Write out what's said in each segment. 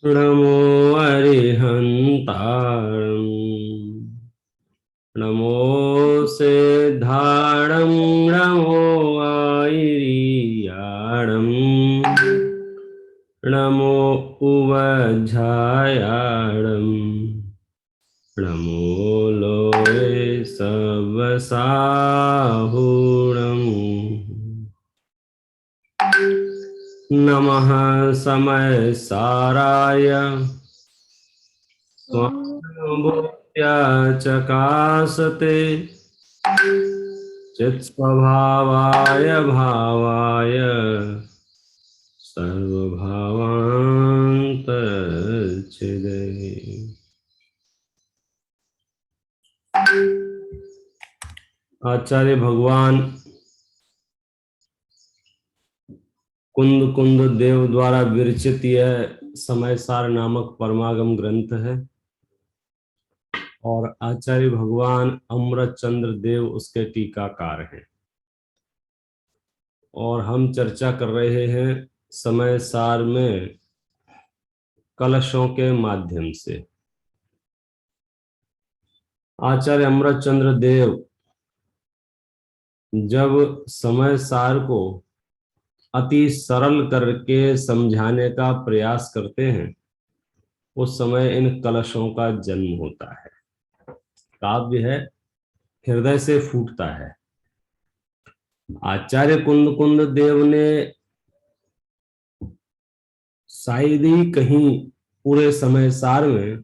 नमो अरिहंताणं नमो सिद्धाणं नमो आयर्याणं नमो उवझायाणं नमो लोये सवसाहुणम् नमः समय साराय स्वानुभूत्या चकासते चित्स्वभावाय भावाय सर्वभावान्तच्छिदे। आचार्य भगवान कुंद कुंद देव द्वारा विरचित यह समय सार नामक परमागम ग्रंथ है और आचार्य भगवान अमृतचंद्र देव उसके टीकाकार हैं। और हम चर्चा कर रहे हैं समय सार में कलशों के माध्यम से। आचार्य अमृतचंद्र देव जब समय सार को अति सरल करके समझाने का प्रयास करते हैं उस समय इन कलशों का जन्म होता है। काव्य है, हृदय से फूटता है। आचार्य कुंद कुंद देव ने शायद ही कहीं पूरे समय सार में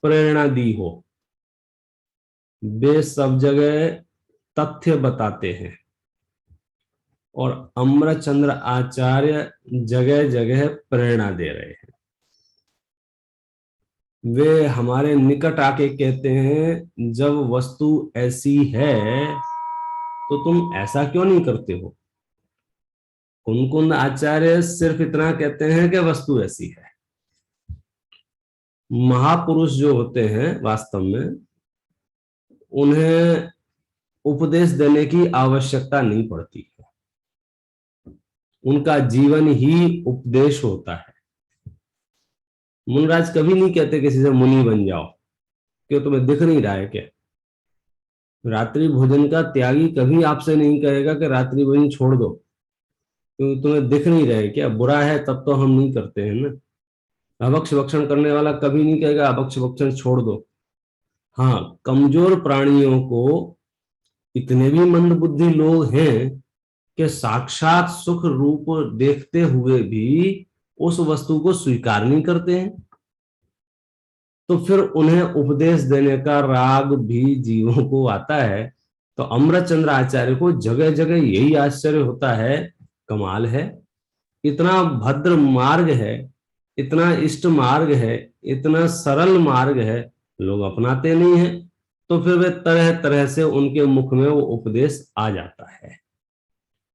प्रेरणा दी हो। वे सब जगह तथ्य बताते हैं और अमृतचंद्र आचार्य जगह जगह प्रेरणा दे रहे हैं। वे हमारे निकट आके कहते हैं जब वस्तु ऐसी है तो तुम ऐसा क्यों नहीं करते हो। कुंद कुंद आचार्य सिर्फ इतना कहते हैं कि वस्तु ऐसी है। महापुरुष जो होते हैं वास्तव में उन्हें उपदेश देने की आवश्यकता नहीं पड़ती है। उनका जीवन ही उपदेश होता है। मुनिराज कभी नहीं कहते किसी से मुनि बन जाओ, क्यों तुम्हें दिख नहीं रहा है क्या। रात्रि भोजन का त्यागी कभी आपसे नहीं कहेगा कि रात्रि भोजन छोड़ दो, क्योंकि तुम्हें दिख नहीं रहे क्या। बुरा है तब तो हम नहीं करते हैं ना। अभक्ष भक्षण करने वाला कभी नहीं कहेगा अभक्ष भक्षण छोड़ दो। हाँ, कमजोर प्राणियों को इतने भी मंद बुद्धि लोग हैं कि साक्षात सुख रूप देखते हुए भी उस वस्तु को स्वीकार नहीं करते हैं, तो फिर उन्हें उपदेश देने का राग भी जीवों को आता है। तो अमृतचंद्र आचार्य को जगह जगह यही आश्चर्य होता है। कमाल है, इतना भद्र मार्ग है, इतना इष्ट मार्ग है, इतना सरल मार्ग है, लोग अपनाते नहीं हैं। तो फिर वे तरह तरह से उनके मुख में वो उपदेश आ जाता है।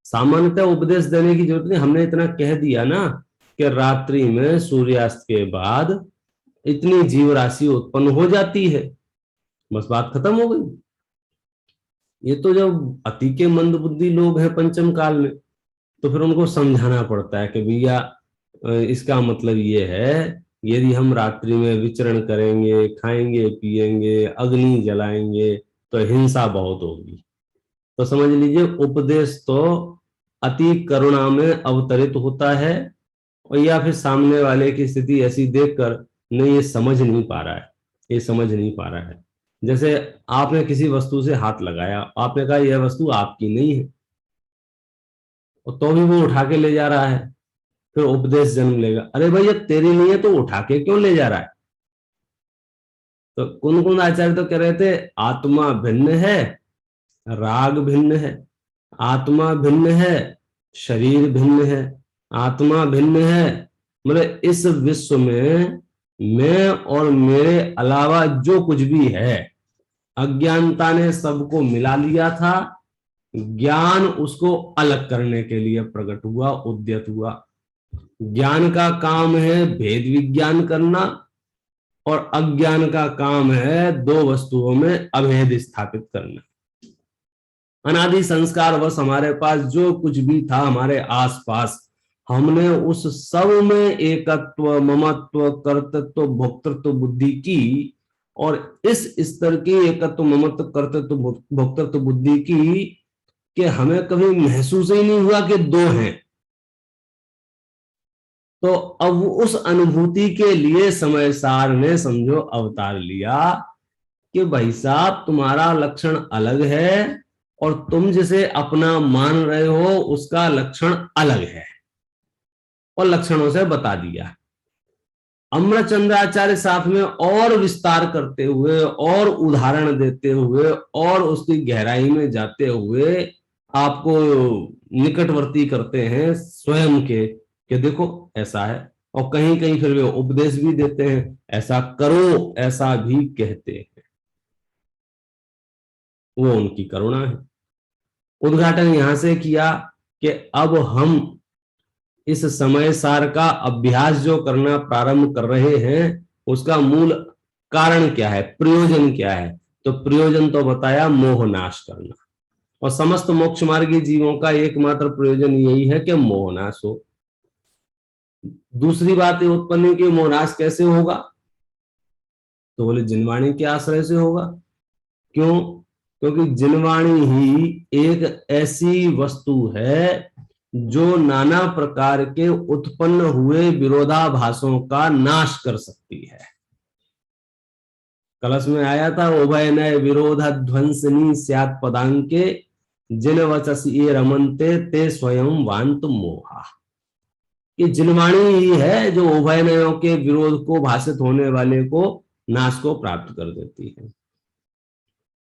सामान्यतः उपदेश देने की जरूरत नहीं, हमने इतना कह दिया ना कि रात्रि में सूर्यास्त के बाद इतनी जीव राशि उत्पन्न हो जाती है, बस बात खत्म हो गई। ये तो जब अति के मंद बुद्धि लोग हैं पंचम काल में, तो फिर उनको समझाना पड़ता है कि भैया इसका मतलब ये है यदि हम रात्रि में विचरण करेंगे, खाएंगे पिएंगे, अग्नि जलाएंगे तो हिंसा बहुत होगी। तो समझ लीजिए उपदेश तो अति करुणा में अवतरित होता है, और या फिर सामने वाले की स्थिति ऐसी देखकर नहीं ये समझ नहीं पा रहा है, ये समझ नहीं पा रहा है। जैसे आपने किसी वस्तु से हाथ लगाया, आपने कहा यह वस्तु आपकी नहीं है, और तो भी वो उठा के ले जा रहा है, फिर उपदेश जन्म लेगा, अरे भाई ये तेरी नहीं है तो उठा के क्यों ले जा रहा है। तो कुंद कुंद आचार्य तो कह रहे थे आत्मा भिन्न है, राग भिन्न है, आत्मा भिन्न है, शरीर भिन्न है, आत्मा भिन्न है। मतलब इस विश्व में मैं और मेरे अलावा जो कुछ भी है, अज्ञानता ने सबको मिला लिया था। ज्ञान उसको अलग करने के लिए प्रकट हुआ, उद्यत हुआ। ज्ञान का काम है भेद विज्ञान करना, और अज्ञान का काम है दो वस्तुओं में अभेद स्थापित करना। अनादि संस्कार बस हमारे पास जो कुछ भी था हमारे आसपास, हमने उस सब में एकत्व, ममत्व, कर्तृत्व, भोक्तृत्व बुद्धि की, और इस स्तर की एकत्व, ममत्व, कर्तृत्व, भोक्तृत्व बुद्धि की कि हमें कभी महसूस ही नहीं हुआ कि दो हैं। तो अब उस अनुभूति के लिए समय सार ने समझो अवतार लिया कि भाई साहब तुम्हारा लक्षण अलग है और तुम जिसे अपना मान रहे हो उसका लक्षण अलग है, और लक्षणों से बता दिया। अमरचंद्राचार्य साथ में और विस्तार करते हुए और उदाहरण देते हुए और उसकी गहराई में जाते हुए आपको निकटवर्ती करते हैं स्वयं के कि देखो ऐसा है, और कहीं कहीं फिर वे उपदेश भी देते हैं, ऐसा करो, ऐसा भी कहते हैं। वो उनकी करुणा है। उद्घाटन यहां से किया कि अब हम इस समय सार का अभ्यास जो करना प्रारंभ कर रहे हैं उसका मूल कारण क्या है, प्रयोजन क्या है। तो प्रयोजन तो बताया, मोह नाश करना, और समस्त मोक्ष मार्गी जीवों का एकमात्र प्रयोजन यही है कि मोह नाश हो। दूसरी बात ये उत्पन्न की मोह नाश कैसे होगा, तो बोले जिनवाणी के आश्रय से होगा। क्यों? क्योंकि जिनवाणी ही एक ऐसी वस्तु है जो नाना प्रकार के उत्पन्न हुए विरोधाभासों का नाश कर सकती है। कलश में आया था, उभय नय विरोध ध्वंसनी स्यात् पदांके, जिन वचस ये रमनते ते स्वयं वांत मोहा। ये जिनवाणी ही है जो उभय नयों के विरोध को भाषित होने वाले को नाश को प्राप्त कर देती है।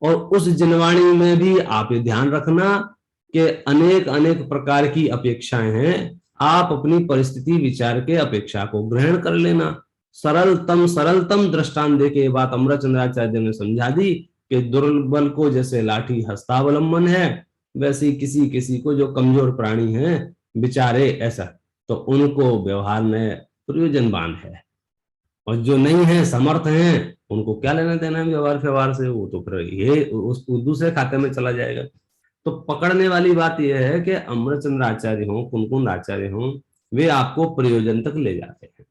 और उस जिनवाणी में भी आप ये ध्यान रखना कि अनेक अनेक प्रकार की अपेक्षाएं हैं, आप अपनी परिस्थिति विचार के अपेक्षा को ग्रहण कर लेना। सरलतम दृष्टांत देके ये बात अमरचंद्राचार्य ने समझा दी कि दुर्बल को जैसे लाठी हस्तावलंबन है, वैसे ही किसी किसी को जो कमजोर प्राणी हैं बेचारे ऐसा, तो उनको व्यवहार में प्रयोजनवान है, और जो नहीं है समर्थ हैं उनको क्या लेना देना है व्यवहार व्यवहार से, वो तो फिर ये उस दूसरे खाते में चला जाएगा। तो पकड़ने वाली बात यह है कि अमरचंद्र आचार्य हो, कुनकुन आचार्य हो, वे आपको प्रयोजन तक ले जाते हैं।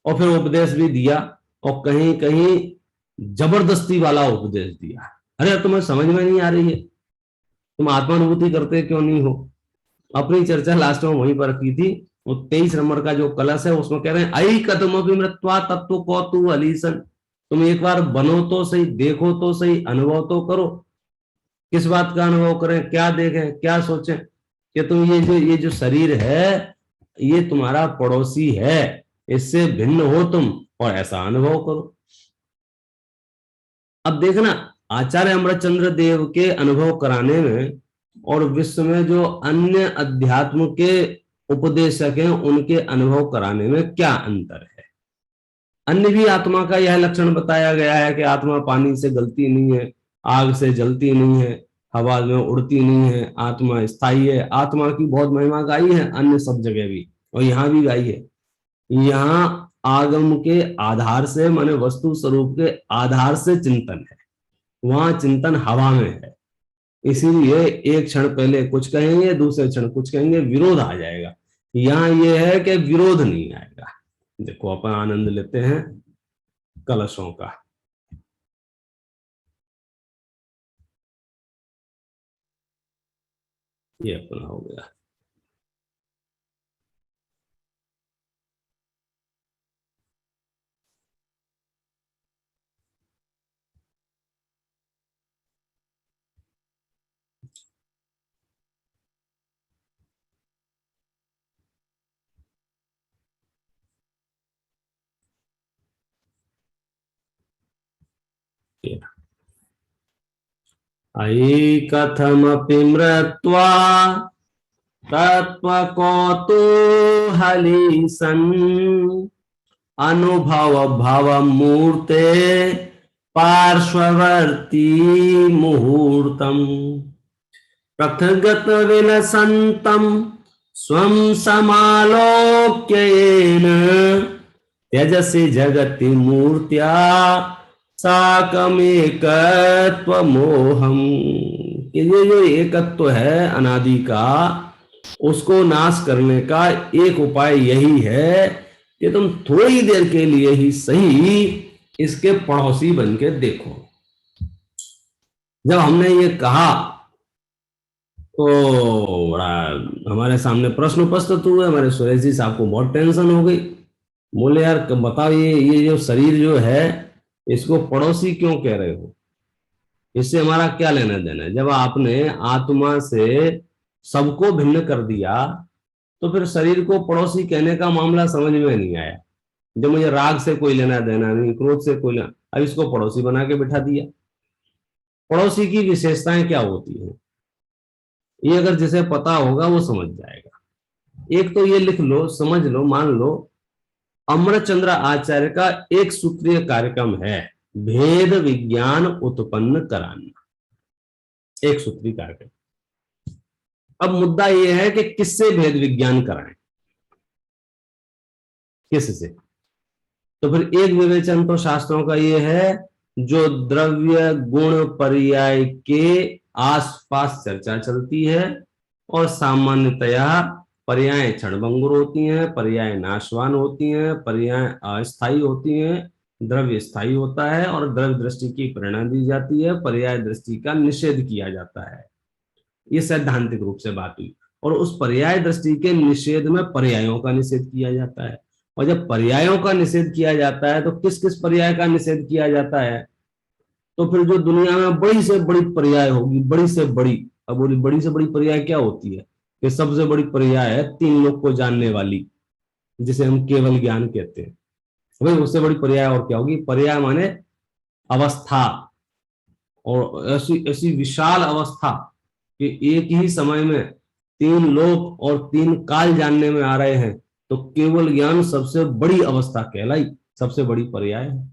और फिर उपदेश भी दिया, और कहीं कहीं जबरदस्ती वाला उपदेश दिया। अरे तुम्हें समझ में नहीं आ रही है, तुम आत्मानुभूति करते क्यों नहीं हो। अपनी चर्चा लास्ट में वहीं पर की थी। वो 23 नंबर का जो कलश है उसमें कह रहे हैं, आई कदम भी मृत्वा तत्व कौतु अलीसन। तुम एक बार बनो तो सही, देखो तो सही, अनुभव तो करो। किस बात का अनुभव करें, क्या देखें, क्या सोचें कि तुम ये जो शरीर है ये तुम्हारा पड़ोसी है, इससे भिन्न हो तुम, और ऐसा अनुभव करो। अब देखना, आचार्य अमरचंद्र देव के अनुभव कराने में और विश्व में जो अन्य अध्यात्म के उपदेशक हैं उनके अनुभव कराने में क्या अंतर है। अन्य भी आत्मा का यह लक्षण बताया गया है कि आत्मा पानी से गलती नहीं है, आग से जलती नहीं है, हवा में उड़ती नहीं है, आत्मा स्थायी है। आत्मा की बहुत महिमा गाई है अन्य सब जगह भी, और यहाँ भी गाई है। यहाँ आगम के आधार से, माने वस्तु स्वरूप के आधार से चिंतन है, वहां चिंतन हवा में है। इसीलिए एक क्षण पहले कुछ कहेंगे, दूसरे क्षण कुछ कहेंगे, विरोध आ जाएगा। यहाँ ये है कि विरोध नहीं आएगा। देखो अपन आनंद लेते हैं कलशों का। ये अपना हो गया। अयि कथमपि मृत्वा तत्त्वकौतूहली सन्, अनुभव भव मूर्ते पार्श्ववर्ती मुहूर्तम, पृथगत विलसन्तम स्वं समालोक्य येन, त्यजसि जगति मूर्त्या साकमेकत्व मोहम। ये जो एकत्व है अनादि का, उसको नाश करने का एक उपाय यही है कि तुम थोड़ी देर के लिए ही सही इसके पड़ोसी बन के देखो। जब हमने ये कहा तो बड़ा हमारे सामने प्रश्न उपस्थित हुए। हमारे सुरेश जी साहब को बहुत टेंशन हो गई। बोले यार बताओ, ये जो शरीर जो है इसको पड़ोसी क्यों कह रहे हो? इससे हमारा क्या लेना देना है? जब आपने आत्मा से सबको भिन्न कर दिया तो फिर शरीर को पड़ोसी कहने का मामला समझ में नहीं आया। जब मुझे राग से कोई लेना देना नहीं, क्रोध से कोई लेना, अब इसको पड़ोसी बना के बिठा दिया। पड़ोसी की विशेषताएं क्या होती हैं ये अगर जिसे पता होगा वो समझ जाएगा। एक तो ये लिख लो, समझ लो, मान लो, अमरचंद्र आचार्य का एक सूत्रीय कार्यक्रम है, भेद विज्ञान उत्पन्न कराना। एक सूत्री कार्यक्रम। अब मुद्दा यह है कि किससे भेद विज्ञान कराएं, किससे? तो फिर एक विवेचन तो शास्त्रों का ये है, जो द्रव्य गुण पर्याय के आसपास चर्चा चलती है और सामान्यतया पर्याय क्षणभंगुर होती हैं, पर्याय नाशवान होती हैं, पर्याय अस्थायी होती हैं, द्रव्य स्थायी होता है और द्रव्य दृष्टि की प्रेरणा दी जाती है, पर्याय दृष्टि का निषेध किया जाता है। ये सैद्धांतिक रूप से बात हुई। और उस पर्याय दृष्टि के निषेध में पर्यायों का निषेध किया जाता है। और जब पर्यायों का निषेध किया जाता है तो किस किस पर्याय का निषेध किया जाता है? तो फिर जो दुनिया में बड़ी से बड़ी पर्याय होगी, बड़ी से बड़ी, अब बोली बड़ी से बड़ी पर्याय क्या होती है? कि सबसे बड़ी पर्याय है तीन लोग को जानने वाली, जिसे हम केवल ज्ञान कहते हैं। भाई उससे बड़ी पर्याय और क्या होगी? पर्याय माने अवस्था, और ऐसी ऐसी विशाल अवस्था कि एक ही समय में तीन लोक और तीन काल जानने में आ रहे हैं, तो केवल ज्ञान सबसे बड़ी अवस्था कहलाई, सबसे बड़ी पर्याय है।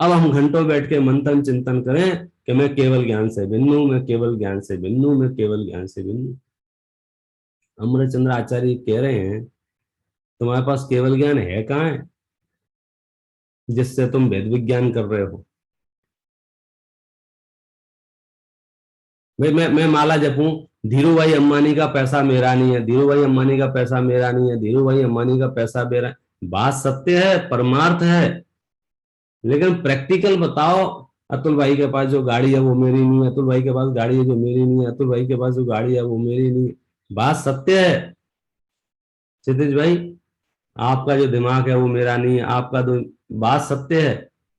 अब हम घंटों बैठ के मंथन चिंतन करें कि मैं केवल ज्ञान से भिन्न हूं, मैं केवल ज्ञान से भिन्न हूं, मैं केवल ज्ञान से भिन्न हूं। अमरचंद्र आचार्य कह रहे हैं तुम्हारे पास केवल ज्ञान है कहाँ है जिससे तुम भेद विज्ञान कर रहे हो? भाई मैं माला जपूं, धीरू भाई अंबानी का पैसा मेरा नहीं है, धीरू भाई अंबानी का पैसा मेरा नहीं है, धीरू भाई अंबानी का पैसा मेरा, बात सत्य है, परमार्थ है, लेकिन प्रैक्टिकल बताओ। अतुल भाई के पास जो गाड़ी है वो मेरी नहीं है, अतुल भाई के पास गाड़ी है जो मेरी नहीं है, अतुल भाई के पास जो गाड़ी है वो मेरी नहीं है। बात सत्य है क्षितिज भाई, आपका जो दिमाग है वो मेरा नहीं है, आपका तो, बात सत्य है।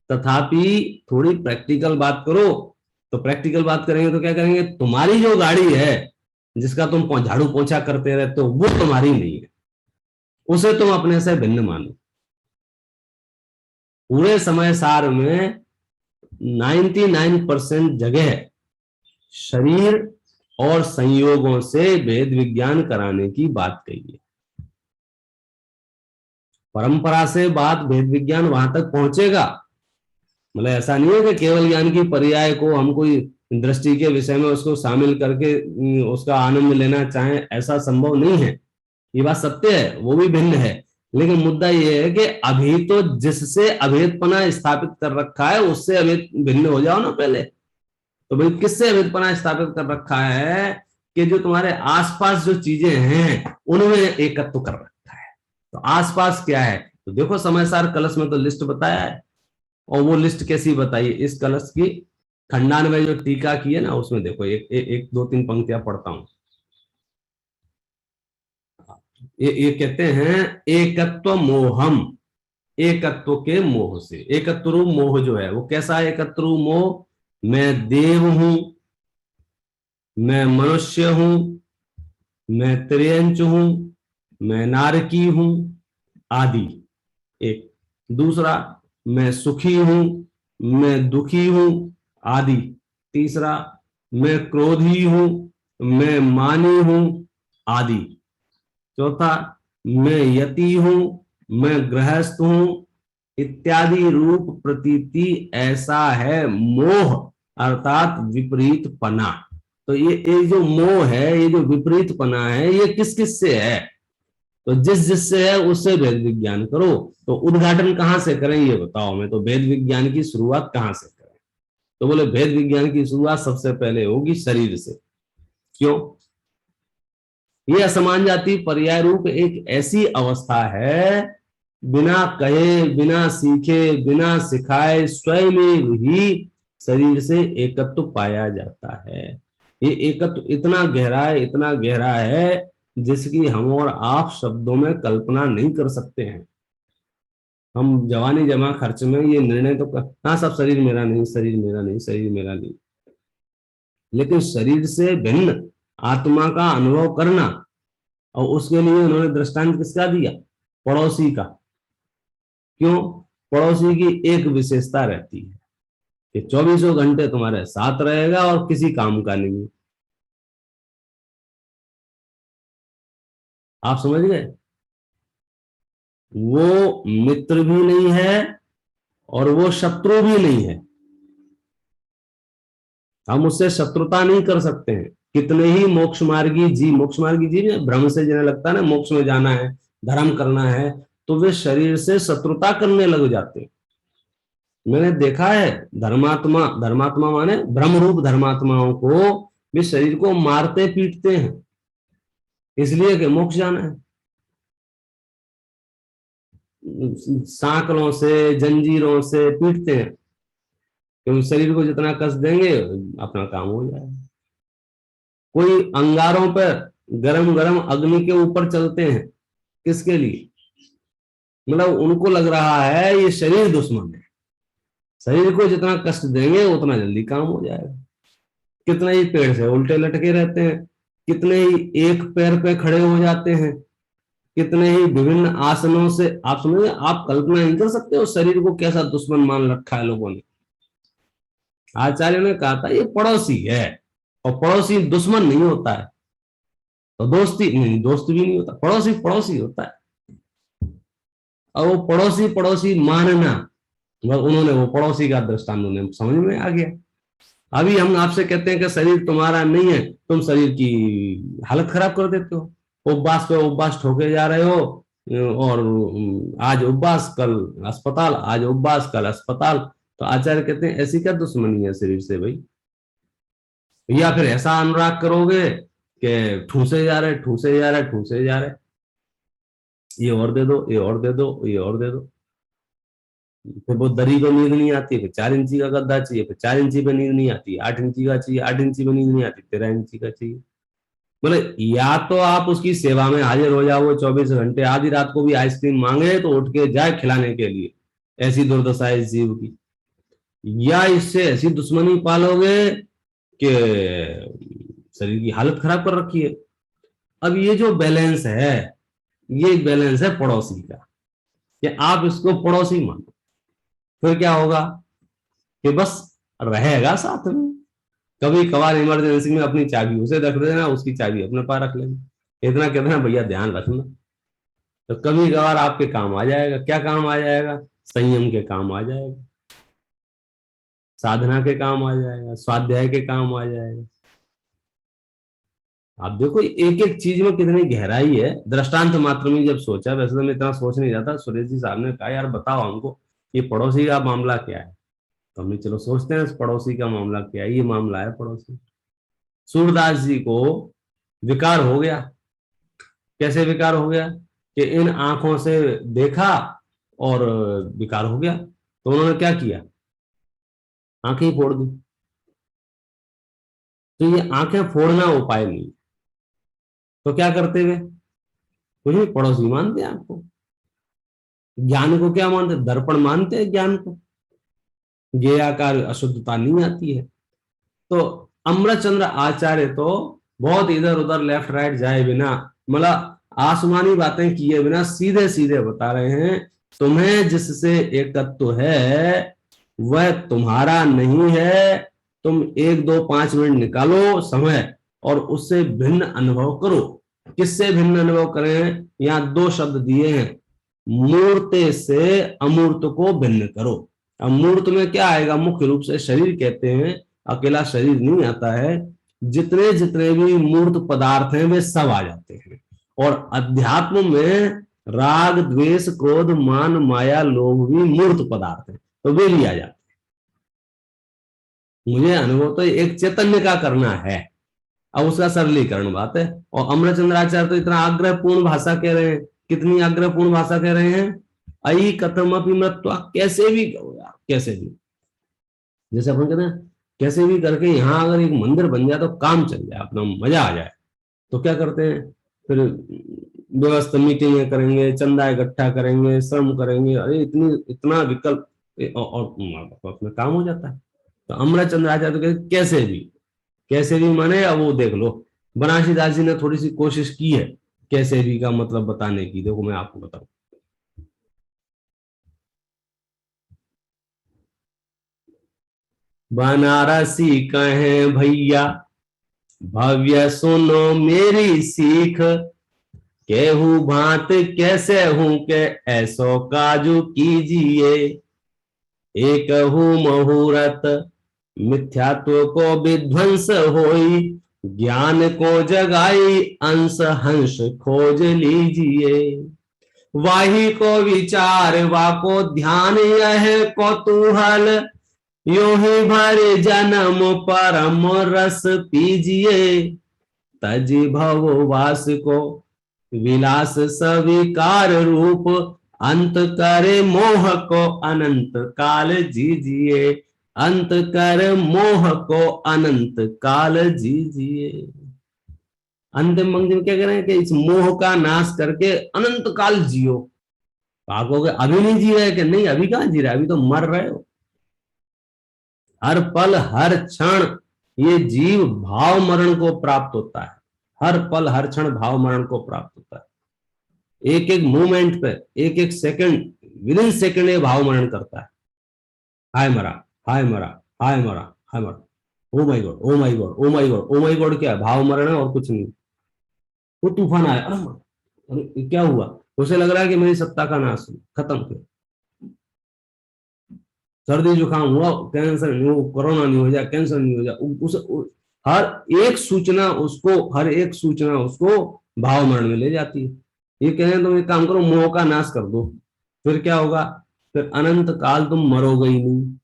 तथापि थोड़ी प्रैक्टिकल बात करो। तो प्रैक्टिकल बात करेंगे तो क्या करेंगे? तुम्हारी जो गाड़ी है जिसका तुम झाड़ू पोछा करते रहते हो वो तुम्हारी नहीं है, उसे तुम अपने से भिन्न मानो। पूरे समय सार में 99% जगह शरीर और संयोगों से भेद विज्ञान कराने की बात कही है। परंपरा से बात भेद विज्ञान वहां तक पहुंचेगा। मतलब ऐसा नहीं है कि केवल ज्ञान की पर्याय को हम कोई दृष्टि के विषय में उसको शामिल करके उसका आनंद लेना चाहें, ऐसा संभव नहीं है। ये बात सत्य है, वो भी भिन्न है। लेकिन मुद्दा ये है कि अभी तो जिससे अभेदपना स्थापित कर रखा है उससे अभेद भिन्न हो जाओ ना पहले। तो भाई किससे अभेदपना स्थापित कर रखा है? कि जो तुम्हारे आसपास जो चीजें हैं उनमें एकत्व कर रखा है। तो आसपास क्या है? तो देखो समय सार कलश में तो लिस्ट बताया है, और वो लिस्ट कैसी बताई? इस कलश की खंडान में जो टीका की है ना उसमें देखो, एक दो तीन पंक्तियां पढ़ता हूं। ये कहते हैं एकत्व मोहम, एकत्व के मोह से। एकत्व रूप मोह जो है वो कैसा है? एकत्व रूप मोह, मैं देव हूं, मैं मनुष्य हूं, मैं त्रियंच हूं, मैं नारकी हूं आदि। एक दूसरा, मैं सुखी हूं, मैं दुखी हूं आदि। तीसरा, मैं क्रोधी हूं, मैं मानी हूं आदि। चौथा, मैं यति हूं, मैं गृहस्थ हूं इत्यादि रूप प्रतीति ऐसा है मोह, अर्थात विपरीत पना। तो ये जो मोह है, ये जो विपरीत पना है, ये किस किस से है? तो जिस जिससे है उससे भेद विज्ञान करो। तो उद्घाटन कहां से करें ये बताओ हमें, तो भेद विज्ञान की शुरुआत कहां से करें? तो बोले भेद विज्ञान की शुरुआत सबसे पहले होगी शरीर से। क्यों? ये असमान जाति पर्याय रूप एक ऐसी अवस्था है, बिना कहे, बिना सीखे, बिना सिखाए स्वयं ही शरीर से एकत्व पाया जाता है। ये एकत्व इतना गहरा है, इतना गहरा है, जिसकी हम और आप शब्दों में कल्पना नहीं कर सकते हैं। हम जवानी जमा खर्च में ये निर्णय तो हाँ सब शरीर मेरा नहीं, शरीर मेरा नहीं, शरीर मेरा नहीं, लेकिन शरीर से भिन्न आत्मा का अनुभव करना, और उसके लिए उन्होंने दृष्टांत किसका दिया? पड़ोसी का। क्यों? पड़ोसी की एक विशेषता रहती है कि 24 घंटे तुम्हारे साथ रहेगा और किसी काम का नहीं। आप समझ गए? वो मित्र भी नहीं है और वो शत्रु भी नहीं है। हम उससे शत्रुता नहीं कर सकते हैं। कितने ही मोक्ष मार्गी जी भ्रम से जिन्हें लगता है ना मोक्ष में जाना है, धर्म करना है, तो वे शरीर से शत्रुता करने लग जाते हैं। मैंने देखा है धर्मात्मा, धर्मात्मा माने ब्रह्म रूप धर्मात्माओं को वे शरीर को मारते पीटते हैं, इसलिए कि मोक्ष जाना है। सांकलों से, जंजीरों से पीटते हैं, क्योंकि शरीर को जितना कष्ट देंगे अपना काम हो जाएगा। कोई अंगारों पर गरम गरम अग्नि के ऊपर चलते हैं, किसके लिए? मतलब उनको लग रहा है ये शरीर दुश्मन है, शरीर को जितना कष्ट देंगे उतना जल्दी काम हो जाएगा। कितने ही पेड़ से उल्टे लटके रहते हैं, कितने ही एक पैर पे खड़े हो जाते हैं, कितने ही विभिन्न आसनों से, आप समझे, आप कल्पना नहीं कर सकते उस शरीर को कैसा दुश्मन मान रखा है लोगों ने। आचार्य ने कहा था ये पड़ोसी है, और पड़ोसी दुश्मन नहीं होता है, तो दोस्ती नहीं, दोस्त भी नहीं होता, पड़ोसी पड़ोसी होता है। और वो पड़ोसी पड़ोसी मानना, उन्होंने वो पड़ोसी का दृष्टांत उन्हें समझ में आ गया। अभी हम आपसे कहते हैं कि शरीर तुम्हारा नहीं है, तुम शरीर की हालत खराब कर देते हो, उपवास पे उपवास ठोके जा रहे हो, और आज उपवास कल अस्पताल, आज उपवास कल अस्पताल। तो आचार्य कहते हैं ऐसी क्या दुश्मनी है शरीर से भाई? या फिर ऐसा अनुराग करोगे कि ठूसे जा रहे, ठूसे जा रहे, ठूसे जा रहे, ये और दे दो, ये और दे दो, ये और दे दो। फिर वो दरी पे नींद नहीं आती, फिर 4 इंची का गद्दा चाहिए, फिर 4 इंची पे नींद नहीं आती, 8 इंची का चाहिए, 8 इंची पे नींद नहीं आती, 13 इंची का चाहिए। मतलब या तो आप उसकी सेवा में हाजिर हो जाओ 24 घंटे, आधी रात को भी आइसक्रीम मांगे तो उठ के जाए खिलाने के लिए, ऐसी दुर्दशा है इस जीव की। या इससे ऐसी दुश्मनी पालोगे कि शरीर की हालत खराब कर रखी है। अब ये जो बैलेंस है, ये बैलेंस है पड़ोसी का, कि आप इसको पड़ोसी मानो, फिर क्या होगा कि बस रहेगा साथ में। कभी कभार इमरजेंसी में अपनी चाबी उसे रख देना, उसकी चाबी अपने पास रख लेना, इतना कहते हैं भैया ध्यान रखना। तो कभी कभार आपके काम आ जाएगा। क्या काम आ जाएगा? संयम के काम आ जाएगा, साधना के काम आ जाएगा, स्वाध्याय के काम आ जाएगा। आप देखो एक एक चीज में कितनी गहराई है। दृष्टांत मात्र में जब सोचा, वैसे तो मैं इतना सोच नहीं रहा था, सुरेश जी साहब ने कहा यार बताओ हमको ये पड़ोसी का मामला क्या है, तो हमने चलो सोचते हैं इस पड़ोसी का मामला क्या है। ये मामला है पड़ोसी। सूरदास जी को विकार हो गया। कैसे विकार हो गया? कि इन आंखों से देखा और विकार हो गया, तो उन्होंने क्या किया? आंखें ही फोड़ दी। तो ये आंखें फोड़ना उपाय नहीं, तो क्या करते हुए कुछ भी पड़ोसी मानते हैं आपको। ज्ञान को क्या मानते? दर्पण मानते हैं ज्ञान को। ज्ञेयाकार अशुद्धता नहीं आती है। तो अमृतचंद्र आचार्य तो बहुत इधर उधर लेफ्ट राइट जाए बिना, मतलब आसमानी बातें किए बिना सीधे सीधे बता रहे हैं, तुम्हें जिससे एकत्व है वह तुम्हारा नहीं है। तुम 1 2 5 मिनट निकालो समय और उससे भिन्न अनुभव करो। किससे भिन्न अनुभव करें? यहाँ 2 शब्द दिए हैं, मूर्ते से अमूर्त को भिन्न करो। अब मूर्त में क्या आएगा? मुख्य रूप से शरीर कहते हैं, अकेला शरीर नहीं आता है, जितने जितने भी मूर्त पदार्थ हैं वे सब आ जाते हैं। और अध्यात्म में राग द्वेष क्रोध मान माया लोभ भी मूर्त पदार्थ हैं, तो वे भी आ जाते हैं। मुझे अनुभव तो एक चैतन्य का करना है, अब उसका सरलीकरण बात है। और अमरचंद्राचार्य तो इतना आग्रहपूर्ण भाषा कह रहे हैं, कितनी आग्रहपूर्ण भाषा कह रहे हैं, अई कथमपि मृत्वा, कैसे भी करो यार, कैसे भी, जैसे अपन कहते हैं कैसे भी करके यहाँ अगर एक मंदिर बन जाए तो काम चल जाए, अपना मजा आ जाए, तो क्या करते हैं फिर, व्यवस्था मीटिंगें करेंगे, चंदा इकट्ठा करेंगे, श्रम करेंगे, अरे इतनी इतना विकल्प, और अपना काम हो जाता है। तो अमरचंद्राचार्य तो कहते कैसे भी, कैसे भी माने, अब वो देख लो, बनारसी दास जी ने थोड़ी सी कोशिश की है कैसे भी का मतलब बताने की, देखो मैं आपको बताऊं। बनारसी कहे भैया, भव्य सुनो मेरी सीख, केहू भांत कैसे हूं के, ऐसो काजू कीजिए, एक हूँ मुहूर्त मिथ्यात्व को विध्वंस होई, ज्ञान को जगाई अंश हंस खोज लीजिए, वाही को विचार वाको ध्यान, यह कौतूहल यूं ही भरे जन्म परम रस पीजिए, तजी भव वास को विलास स्वीकार रूप, अंत करे मोह को अनंत काल जीजिए, अंत कर मोह को अनंत काल जीजिए। अंतिम पंक्ति में क्या कह रहे हैं कि इस मोह का नाश करके अनंत काल जियो। आप कहोगे अभी नहीं जी रहे, कि नहीं अभी कहां जी रहे, अभी तो मर रहे हो। हर पल हर क्षण ये जीव भाव मरण को प्राप्त होता है, हर पल हर क्षण भाव मरण को प्राप्त होता है, एक एक मोमेंट पे, एक एक सेकंड, विद इन सेकंड ये भाव मरण करता है। हाय मरा, हाय मरा, हाय मरा, हाय मरा, oh my God, oh my God, oh my God, oh my God, क्या भाव मरण है और कुछ नहीं। वो तूफान आया, अरे क्या हुआ, उसे लग रहा है कि मेरी सत्ता का नाश खत्म किया, सर्दी जुकाम हुआ, कैंसर नहीं हो, कोरोना नहीं हो जाए, कैंसर नहीं हो जाए, हर एक सूचना उसको, हर एक सूचना उसको भाव मरण में ले जाती है। ये कह रहे हैं तुम एक काम करो, मोह का नाश कर दो, फिर क्या होगा, फिर अनंत काल तुम मरोगे ही नहीं।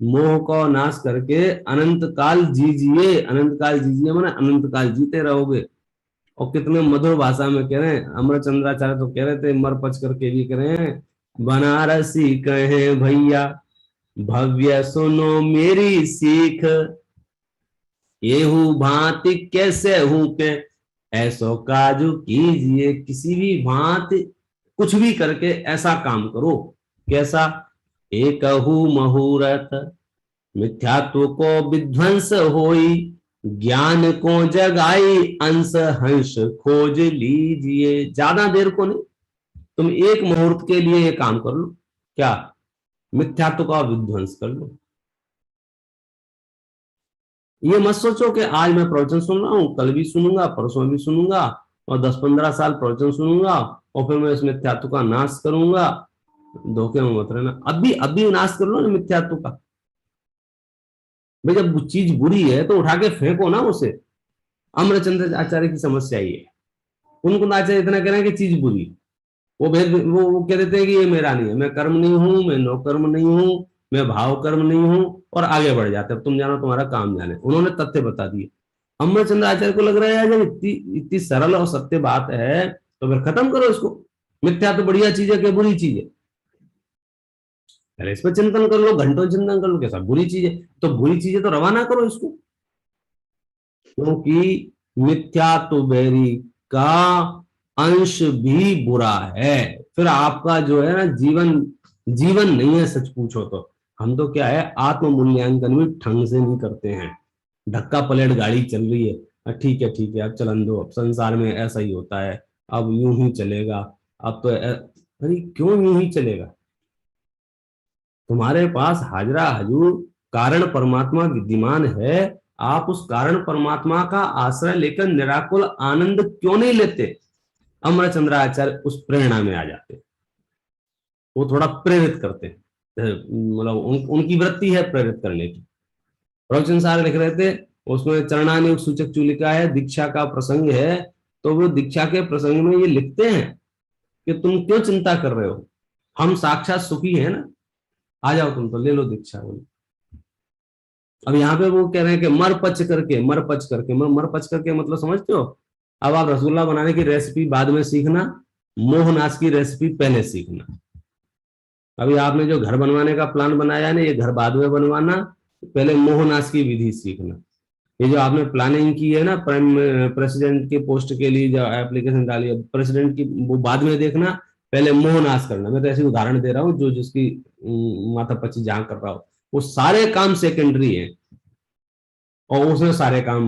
मोह को नाश करके अनंत काल जीजिए, अनंत काल जीजिए माने अनंत काल जीते रहोगे। और कितने मधुर भाषा में कह रहे हैं, अमरचंद्राचार्य तो कह रहे थे, मर पच करके भी कह रहे हैं, बनारसी कहे भैया, भव्य सुनो मेरी सीख, येहू भांति कैसे हूं के, ऐसो काजू कीजिए, किसी भी भांति कुछ भी करके ऐसा काम करो, कैसा, एक मुहूर्त मिथ्यात्व को विध्वंस होई, ज्ञान को जगाई अंश हंस खोज लीजिए, ज्यादा देर को नहीं, तुम एक मुहूर्त के लिए ये काम कर लो, क्या, मिथ्यात्व का विध्वंस कर लो। ये मत सोचो कि आज मैं प्रवचन सुन रहा हूं, कल भी सुनूंगा, परसों भी सुनूंगा, और 10-15 साल प्रवचन सुनूंगा, और फिर मैं इस मिथ्यात्व का नाश करूंगा। धोखे में मत रहना, अभी अभी नाश कर लो ना मिथ्यात्व का। भाई जब चीज बुरी है तो उठा के फेंको ना उसे। अमरचंद्र आचार्य की समस्या ये है, उनको आचार्य इतना कह रहे हैं कि चीज बुरी, वो भेद, वो कह देते हैं कि ये मेरा नहीं है, मैं कर्म नहीं हूं, मैं नो कर्म नहीं हूं, मैं भाव कर्म नहीं हूं, और आगे बढ़ जाते हैं, तुम जानो तुम्हारा काम जाने, उन्होंने तथ्य बता दिए। अमरचंद्र आचार्य को लग रहा है यार जब इतनी इतनी सरल और सत्य बात है तो फिर खत्म करो इसको, मिथ्या तो बढ़िया चीज है कि बुरी चीज है, पहले इस पर चिंतन कर लो, घंटों चिंतन कर लो, कैसा बुरी चीज है, तो बुरी चीज है तो रवाना करो इसको, क्योंकि मिथ्या तो बैरी का अंश भी बुरा है, फिर आपका जो है ना जीवन, जीवन नहीं है सच पूछो तो। हम तो क्या है, आत्म मूल्यांकन भी ढंग से नहीं करते हैं, धक्का पलट गाड़ी चल रही है, ठीक है ठीक है अब चलन दो, अब संसार में ऐसा ही होता है, अब यूं ही चलेगा, अब तो अरे क्यों यूं ही चलेगा, तुम्हारे पास हाजरा हजूर कारण परमात्मा विद्यमान है, आप उस कारण परमात्मा का आश्रय लेकर निराकुल आनंद क्यों नहीं लेते। अमरचंद्राचार्य उस प्रेरणा में आ जाते हैं, वो थोड़ा प्रेरित करते हैं, मतलब उनकी वृत्ति है प्रेरित करने की। प्रवचन सार लिख रहे थे, उसमें चरणानुग सूचक लिखा है, दीक्षा का प्रसंग है, तो वो दीक्षा के प्रसंग में ये लिखते हैं कि तुम क्यों चिंता कर रहे हो, हम साक्षात सुखी है ना, आ जाओ तुम तो ले लो दीक्षा बोली। अब यहाँ पे वो कह रहे हैं कि मर पच करके, मर पच करके, मर पच करके मतलब समझते हो? अब आप रसगुल्ला बनाने की रेसिपी बाद में सीखना, मोहनाश की रेसिपी पहले सीखना। अभी आपने जो घर बनवाने का प्लान बनाया है ना, ये घर बाद में बनवाना, पहले मोहनाश की विधि सीखना। ये जो आपने प्लानिंग की है ना प्राइम प्रेसिडेंट के पोस्ट के लिए जो एप्लीकेशन डाली है प्रेसिडेंट की, वो बाद में देखना, पहले मोहनाश करना। मैं तो ऐसे उदाहरण दे रहा हूँ जो जिसकी माथा पच्ची जहां कर रहा हो, वो सारे काम सेकेंडरी है, और उसने सारे काम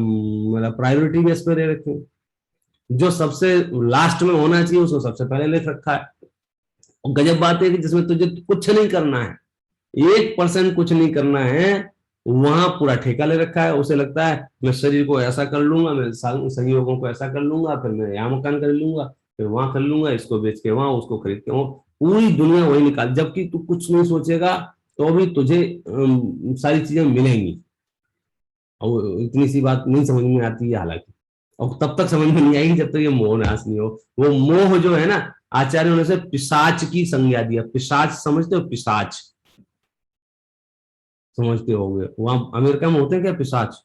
मतलब प्रायोरिटी बेस पे दे रखे हैं। जो सबसे लास्ट में होना चाहिए उसको सबसे पहले लिख रखा है। और गजब बात है कि जिसमें तुझे कुछ नहीं करना है, 1% कुछ नहीं करना है, वहां पूरा ठेका ले रखा है। उसे लगता है मैं शरीर को ऐसा कर लूंगा, मैं संयोगों को ऐसा कर लूंगा, फिर मैं यहाँ मकान कर लूंगा, फिर वहां कर लूंगा, इसको बेच के वहां, उसको खरीद के वहां, पूरी दुनिया वही निकाल। जबकि तू कुछ नहीं सोचेगा तो भी तुझे सारी चीजें मिलेंगी। और इतनी सी बात नहीं समझ में आती है हालांकि, और तब तक समझ में नहीं आएगी जब तक ये मोह नाश नहीं हो। वो मोह जो है ना, आचार्यों ने उसे पिशाच की संज्ञा दिया। पिशाच समझते हो? पिशाच समझते होंगे, वहां अमेरिका में होते हैं क्या पिशाच?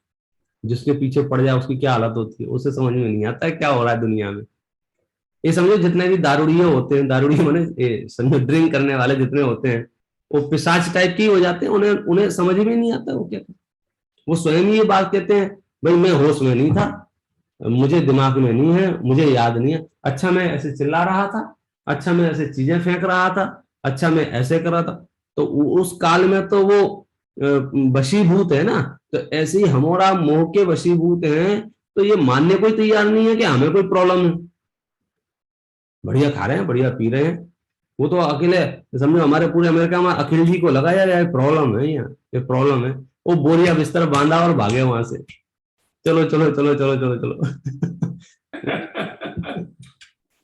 जिसके पीछे पड़ जाए उसकी क्या हालत होती है, उसे समझ में नहीं आता है क्या हो रहा है दुनिया में। ये समझो जितने भी दारूड़िए होते हैं, दारूड़िए माने समझो ड्रिंक करने वाले जितने होते हैं, वो पिशाच टाइप की हो जाते हैं। उन्हें उन्हें समझ में नहीं आता वो क्या। वो स्वयं ही ये बात कहते हैं, भाई मैं होश में नहीं था, मुझे दिमाग में नहीं है, मुझे याद नहीं है। अच्छा मैं ऐसे चिल्ला रहा था, अच्छा मैं ऐसे चीजें फेंक रहा था, अच्छा मैं ऐसे कर रहा था। तो उस काल में तो वो वशीभूत है ना। तो ऐसे ही हमारा मोह के वशीभूत हैं, तो ये मानने को ही तैयार नहीं है कि हमें कोई प्रॉब्लम है। बढ़िया खा रहे हैं, बढ़िया पी रहे हैं। वो तो अकेले समझो हमारे पूरे अमेरिका में अखिल जी को लगा यार ये प्रॉब्लम है, यहाँ ये प्रॉब्लम है। वो बोरिया बिस्तर बांधा और भागे वहां से, चलो चलो चलो चलो चलो चलो।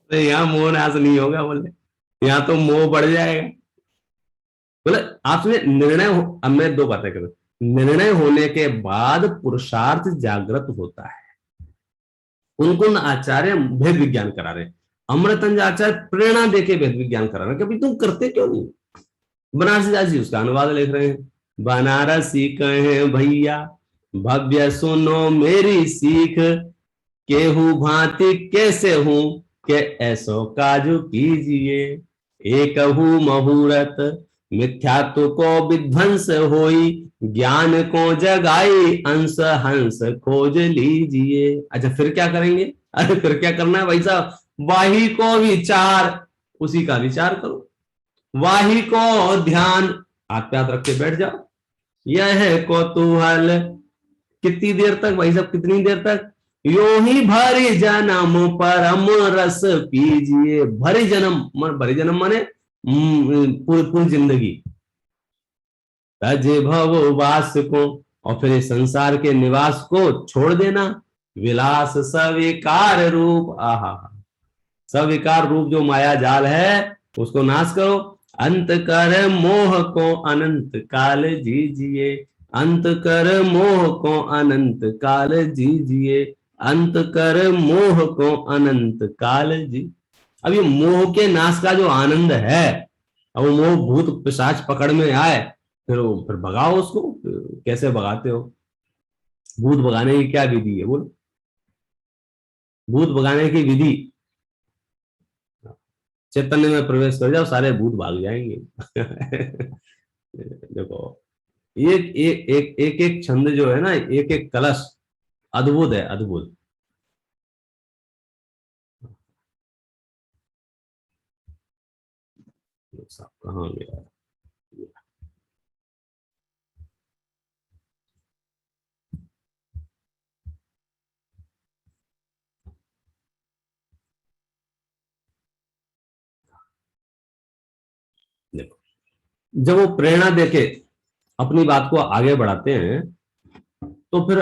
तो यहाँ मोह नाश नहीं होगा बोले, यहाँ तो मोह बढ़ जाएगा। बोले आपने निर्णय अब मैं दो बातें करूं। निर्णय होने के बाद पुरुषार्थ जागृत होता है। उनको आचार्य भेद विज्ञान करा रहे, अमृतंज आचार्य प्रेरणा देके भेद विज्ञान करा रहे, कभी तुम करते क्यों नहीं। बनारसी दास जी उसका अनुवाद लिख रहे हैं। बनारसी कहे भैया भव्य सुनो मेरी सीख, केहू भांति कैसे हूं के ऐसो काजू कीजिए। एक मुहूर्त मिथ्यात्व को विध्वंस होई, ज्ञान को जगाई अंश हंस खोज लीजिए। अच्छा फिर क्या करेंगे? अरे फिर क्या करना है भाई साहब? वाही को विचार, उसी का विचार करो। वाही को ध्यान, हाथ पे हाथ रख के बैठ जाओ। यह है कौतूहल, कितनी देर तक भाई साहब, कितनी देर तक? यो ही भरी जन्म परम रस पीजिए। भरी जन्म, भरी जन्म माने पूरी पूरी जिंदगी। तज भव वास को, और फिर इस संसार के निवास को छोड़ देना। विलास सविकार रूप, आहा, सविकार रूप जो माया जाल है उसको नाश करो। अंत कर मोह को अनंत काल जीजिए। अंत कर मोह को अनंत काल जीजिए। अंत कर मोह को अनंत काल जी। अब ये मोह के नाश का जो आनंद है, अब वो मोह भूत पिशाच पकड़ में आए, फिर भगाओ उसको। कैसे भगाते हो? भूत भगाने की क्या विधि है बोलो? भूत भगाने की विधि, चैतन्य में प्रवेश कर जाओ, सारे भूत भाग जाएंगे। देखो एक एक एक एक एक छंद जो है ना, एक एक कलश अद्भुत है, अद्भुत। कहाँ गया? देखो जब वो प्रेरणा देके अपनी बात को आगे बढ़ाते हैं, तो फिर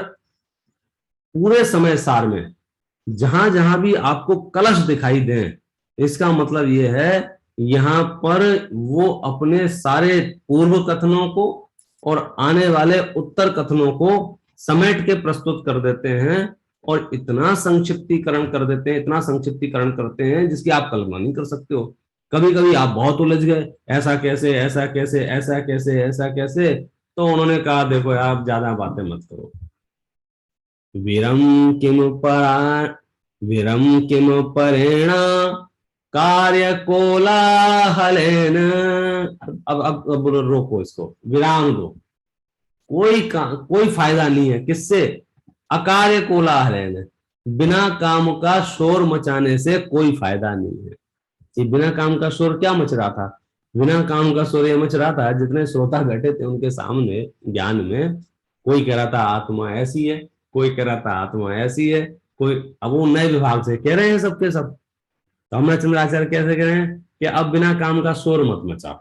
पूरे समय सार में जहां जहां भी आपको कलश दिखाई दे, इसका मतलब ये है यहां पर वो अपने सारे पूर्व कथनों को और आने वाले उत्तर कथनों को समेट के प्रस्तुत कर देते हैं, और इतना संक्षिप्तीकरण कर देते हैं, इतना संक्षिप्तीकरण करते हैं जिसकी आप कल्पना नहीं कर सकते हो। कभी कभी आप बहुत उलझ गए, ऐसा कैसे, ऐसा कैसे, ऐसा कैसे, ऐसा कैसे, तो उन्होंने कहा देखो यार आप ज्यादा बातें मत करो। विरम किम परा विरम किम परेण कार्य कोलाहलेन। अब बोलो रोको इसको, विराम दो। कोई फायदा नहीं है किससे? अकार्य कोलाहल, बिना काम का शोर मचाने से कोई फायदा नहीं है। ये बिना काम का शोर क्या मच रहा था? बिना काम का शोर ये मच रहा था, जितने श्रोता बैठे थे उनके सामने ज्ञान में, कोई कह रहा था आत्मा ऐसी है, कोई कह रहा था आत्मा ऐसी है, कोई, अब वो नए विभाग से कह रहे हैं सबके सब। तो अमरचंद्र आचार्य कैसे कह रहे हैं कि अब बिना काम का शोर मत मचाओ,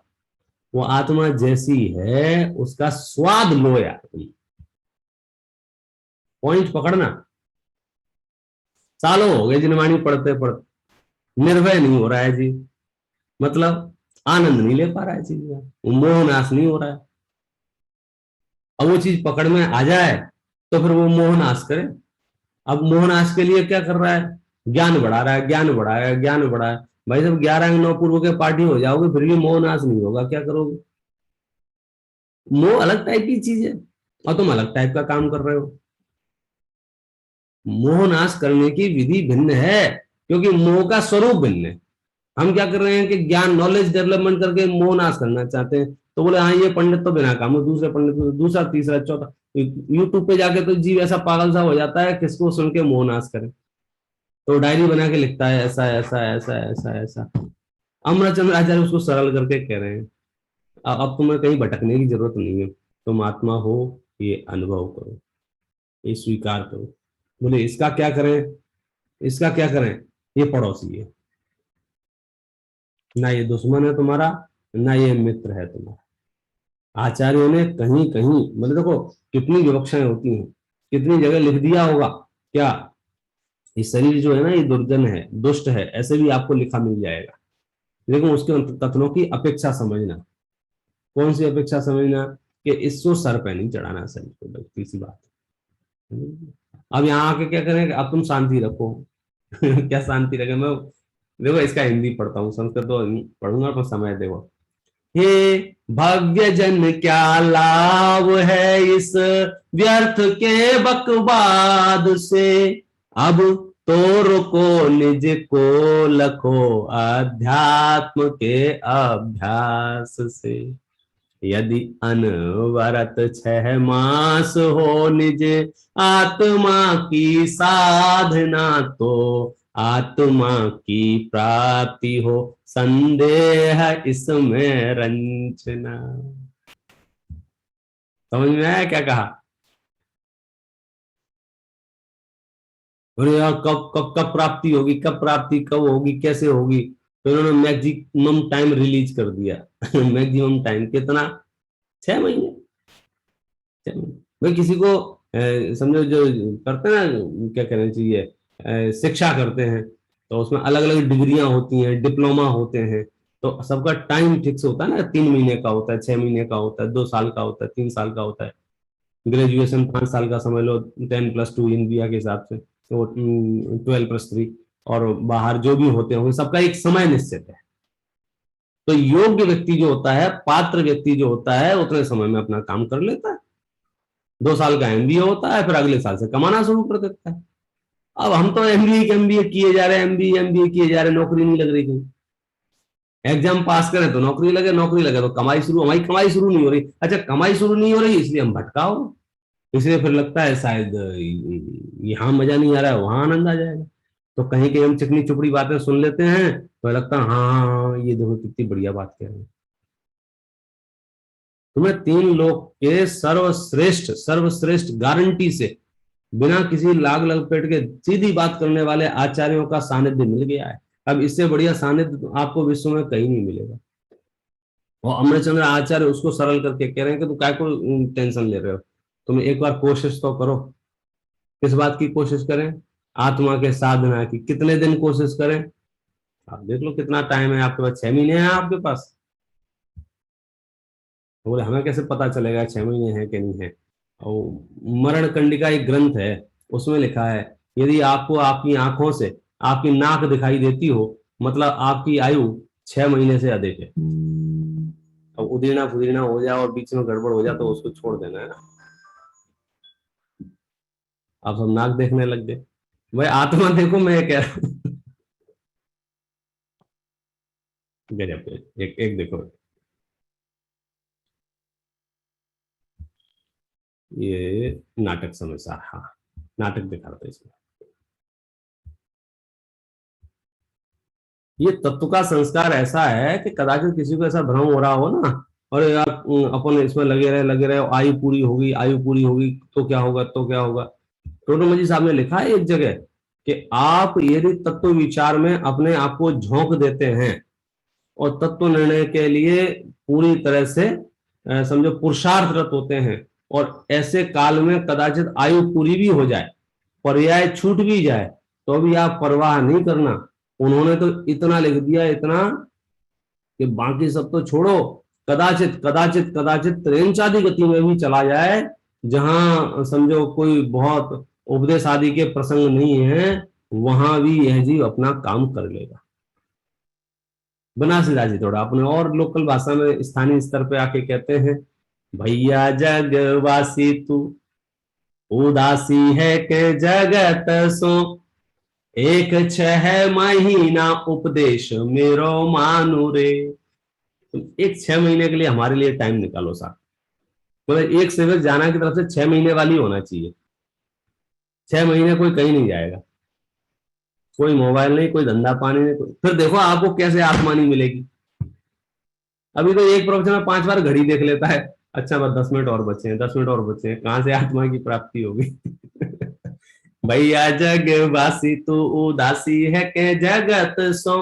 वो आत्मा जैसी है उसका स्वाद लो यार तुम। पॉइंट पकड़ना। सालों हो गए जिनवाणी पढ़ते पढ़ते, निर्भय नहीं हो रहा है जी, मतलब आनंद नहीं ले पा रहा है चीज का, मोह नाश नहीं हो रहा है। अब वो चीज पकड़ में आ जाए तो फिर वो मोह नाश करे। अब मोह नाश के लिए क्या कर रहा है? ज्ञान बढ़ा रहा है, ज्ञान बढ़ा रहा है, ज्ञान बढ़ा है। भाई जब 11 9 पूर्व के पार्टी हो जाओगे फिर भी मोह नाश नहीं होगा, क्या करोगे? मोह अलग टाइप की चीज है और तुम अलग टाइप का काम कर रहे हो। मोह नाश करने की विधि भिन्न है, क्योंकि मोह का स्वरूप भिन्न है। हम क्या कर रहे हैं कि ज्ञान नॉलेज डेवलपमेंट करके मोह नाश करना चाहते हैं। तो बोले हाँ ये पंडित तो बिना काम, दूसरे पंडित तो दूसरा तीसरा चौथा, यूट्यूब पे जाके तो जीव ऐसा पागल सा हो जाता है किसको सुन के मोह नाश करे। तो डायरी बना के लिखता है ऐसा ऐसा ऐसा ऐसा ऐसा। अमरचंद्र आचार्य उसको सरल करके कह रहे हैं अब तुम्हें कहीं भटकने की जरूरत नहीं है, तुम आत्मा हो, ये अनुभव करो, ये स्वीकार करो। बोले इसका क्या करें? इसका क्या करें? ये पड़ोसी है, ना ये दुश्मन है तुम्हारा, ना ये मित्र है तुम्हारा। आचार्यों ने कहीं कहीं, मतलब देखो कितनी विवक्षाएं होती हैं, कितनी जगह लिख दिया होगा क्या, ये शरीर जो है ना ये दुर्जन है, दुष्ट है, ऐसे भी आपको लिखा मिल जाएगा। लेकिन उसके कथनों की अपेक्षा समझना। कौन सी अपेक्षा समझना? कि इसको सर पे नहीं चढ़ाना शरीर को, बल्कि सी बात है। अब यहाँ आके क्या करें? अब तुम शांति रखो। क्या शांति रखे? मैं देखो इसका हिंदी पढ़ता हूँ, संस्कृत तो पढ़ूंगा पर समय देखो। हे भव्य जन क्या लाभ है इस व्यर्थ के बकवाद से, अब तो रुको निज को लखो अध्यात्म के अभ्यास से। यदि अनवरत 6 मास हो निज आत्मा की साधना, तो आत्मा की प्राप्ति हो संदेह इसमें रंजना। समझ में आया क्या कहा? अरे यार कब कब कब प्राप्ति होगी, कब प्राप्ति कब होगी, कैसे होगी? तो इन्होंने मैक्सिमम टाइम रिलीज कर दिया। मैक्सिमम टाइम कितना? 6 महीने। 6 महीने। भाई किसी को समझो जो करते हैं ना, क्या कहना चाहिए, शिक्षा करते हैं, तो उसमें अलग अलग डिग्रियां होती हैं, डिप्लोमा होते हैं। तो सबका टाइम फिक्स होता है ना, 3 महीने का होता है, 6 महीने का होता है, 2 साल का होता है, 3 साल का होता है। ग्रेजुएशन 5 साल का समझ लो, 10+2 इंडिया के हिसाब से, तो 12+3। और बाहर जो भी होते हैं सबका एक समय निश्चित है। तो योग्य व्यक्ति जो होता है, पात्र व्यक्ति जो होता है, उतने समय में अपना काम कर लेता है। 2 साल का एमबीए होता है, फिर अगले साल से कमाना शुरू कर देता है। अब हम तो एमबीए किए जा रहे हैं, एमबीए किए जा रहे हैं, नौकरी नहीं लग रही कहीं। एग्जाम पास करें तो नौकरी लगे, नौकरी लगे तो कमाई शुरू, हमारी कमाई शुरू नहीं हो रही। अच्छा कमाई शुरू नहीं हो रही इसलिए हम भटकाओ, इसलिए फिर लगता है शायद यहाँ मजा नहीं आ रहा है, वहां आनंद आ जाएगा। तो कहीं कहीं हम चिकनी चुपड़ी बातें सुन लेते हैं तो लगता है हाँ हाँ हाँ, ये देखो कितनी बढ़िया बात कह रहे हैं। तुम्हें 3 लोग के सर्वश्रेष्ठ सर्वश्रेष्ठ गारंटी से, बिना किसी लाग लपेट के सीधी बात करने वाले आचार्यों का सानिध्य मिल गया है। अब इससे बढ़िया सानिध्य आपको विश्व में कहीं नहीं मिलेगा। और अमरचंद्र आचार्य उसको सरल करके कह रहे हैं कि तुम काय को टेंशन ले रहे हो, तुम एक बार कोशिश तो करो। किस बात की कोशिश करें? आत्मा के साधना की। कितने दिन कोशिश करें? आप देख लो कितना टाइम है आपके पास, 6 महीने हैं आपके पास। तो बोले हमें कैसे पता चलेगा 6 महीने हैं कि नहीं है? और मरण कंडिका एक ग्रंथ है, उसमें लिखा है यदि आपको आपकी आंखों से आपकी नाक दिखाई देती हो, मतलब आपकी आयु 6 महीने से अधिक है। अब उदीना फुदीना हो जाए और बीच में गड़बड़ हो जाए तो उसको छोड़ देना है ना। आप सब नाक देखने लग गए। भाई आत्मा देखो, मैं कह रहा हूँ। गजब। एक एक देखो, ये नाटक समझ सा, हाँ नाटक दिखा रहा था इसमें। ये तत्व का संस्कार ऐसा है कि कदाचित किसी को ऐसा भ्रम हो रहा हो ना, और यार अपन इसमें लगे रहे, आयु पूरी होगी, आयु पूरी होगी तो क्या होगा, तो क्या होगा। टोटोमजी साहब ने लिखा है एक जगह कि आप यदि तत्व विचार में अपने आप को झोंक देते हैं और तत्व निर्णय के लिए पूरी तरह से समझो पुरुषार्थरत होते हैं, और ऐसे काल में कदाचित आयु पूरी भी हो जाए, पर्याय छूट भी जाए, तो भी आप परवाह नहीं करना। उन्होंने तो इतना लिख दिया, इतना कि बाकी सब तो छोड़ो, कदाचित कदाचित कदाचित ट्रेन चादी गति में भी चला जाए, जहां समझो कोई बहुत उपदेश आदि के प्रसंग नहीं है, वहां भी यह जीव अपना काम कर लेगा। बनारसी दास जी थोड़ा अपने और लोकल भाषा में स्थानीय स्तर पे आके कहते हैं, भैया जगवासी तू उदासी है के जगत सो, एक 6 महीना उपदेश मेरो मानु रे। तुम एक 6 महीने के लिए हमारे लिए टाइम निकालो साहब। मतलब एक सेवक जाना की तरफ से 6 महीने वाली होना चाहिए। 6 महीने कोई कहीं नहीं जाएगा, कोई मोबाइल नहीं, कोई धंधा पानी नहीं, फिर देखो आपको कैसे आत्मा नहीं मिलेगी। अभी तो एक प्रवचन में 5 बार घड़ी देख लेता है, अच्छा बस 10 मिनट और बचे हैं, 10 मिनट और बचे हैं, कहां से आत्मा की प्राप्ति होगी। भैया जगवासी तू उदासी है के जगत सो,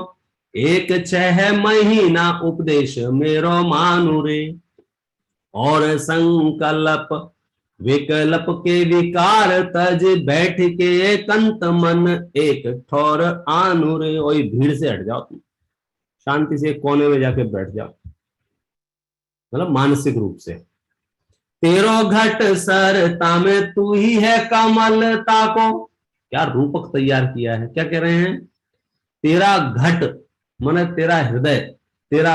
एक 6 महीना उपदेश मेरो मानु रे, और संकल्प विकल्प के विकार तज, बैठ के एकांत मन एक ठौर आनु रे। और भीड़ से हट जाओ, तुम शांति से कोने में जाके बैठ जाओ, मतलब मानसिक रूप से। तेरो घट सरता में तू ही है कमलता को, क्या रूपक तैयार किया है। क्या कह रहे हैं, तेरा घट माने तेरा हृदय, तेरा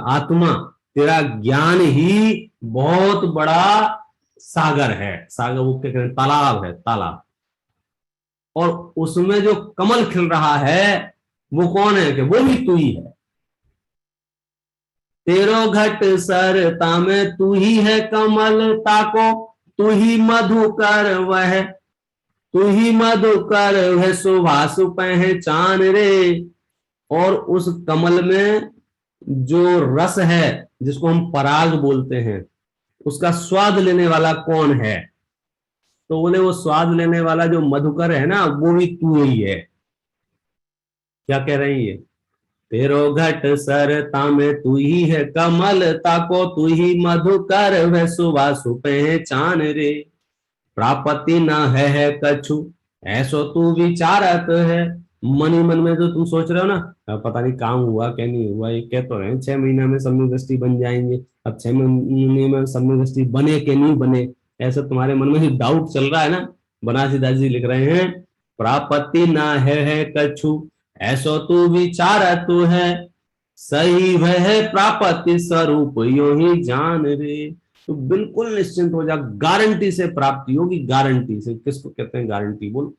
आत्मा, तेरा ज्ञान ही बहुत बड़ा सागर है। सागर वो क्या कहते हैं, तालाब है, तालाब। और उसमें जो कमल खिल रहा है वो कौन है, कि वो भी तू ही है। तेरो घट सरता में तू ही है कमलता को, तू ही मधुकर वह, तू ही मधुकर वह सुभाष पहचान रे। और उस कमल में जो रस है, जिसको हम पराग बोलते हैं, उसका स्वाद लेने वाला कौन है। तो बोले वो स्वाद लेने वाला जो मधुकर है ना, वो भी तू ही है। क्या कह रही है, तेरो घट सरता में तू ही है कमल ताको, तू ही मधुकर वह सुवास पहचान रे। प्रापति न है कछु ऐसो तू विचारत है, मन ही मन में जो तुम सोच रहे हो ना, पता नहीं काम हुआ क्या नहीं हुआ, ये कह तो रहे हैं 6 महीना में सम्यक दृष्टि बन जाएंगे, अब 6 महीने में सम्यक दृष्टि बने के नहीं बने, ऐसा तुम्हारे मन में डाउट चल रहा है ना। बनारसी दास जी लिख रहे हैं, प्रापति न है कछु ऐसो तू विचारत है, सही वह प्रापति स्वरूप यो ही जान रे। तो बिल्कुल निश्चिंत हो जा, गारंटी से प्राप्ति होगी, गारंटी से। किसको कहते हैं गारंटी, बोल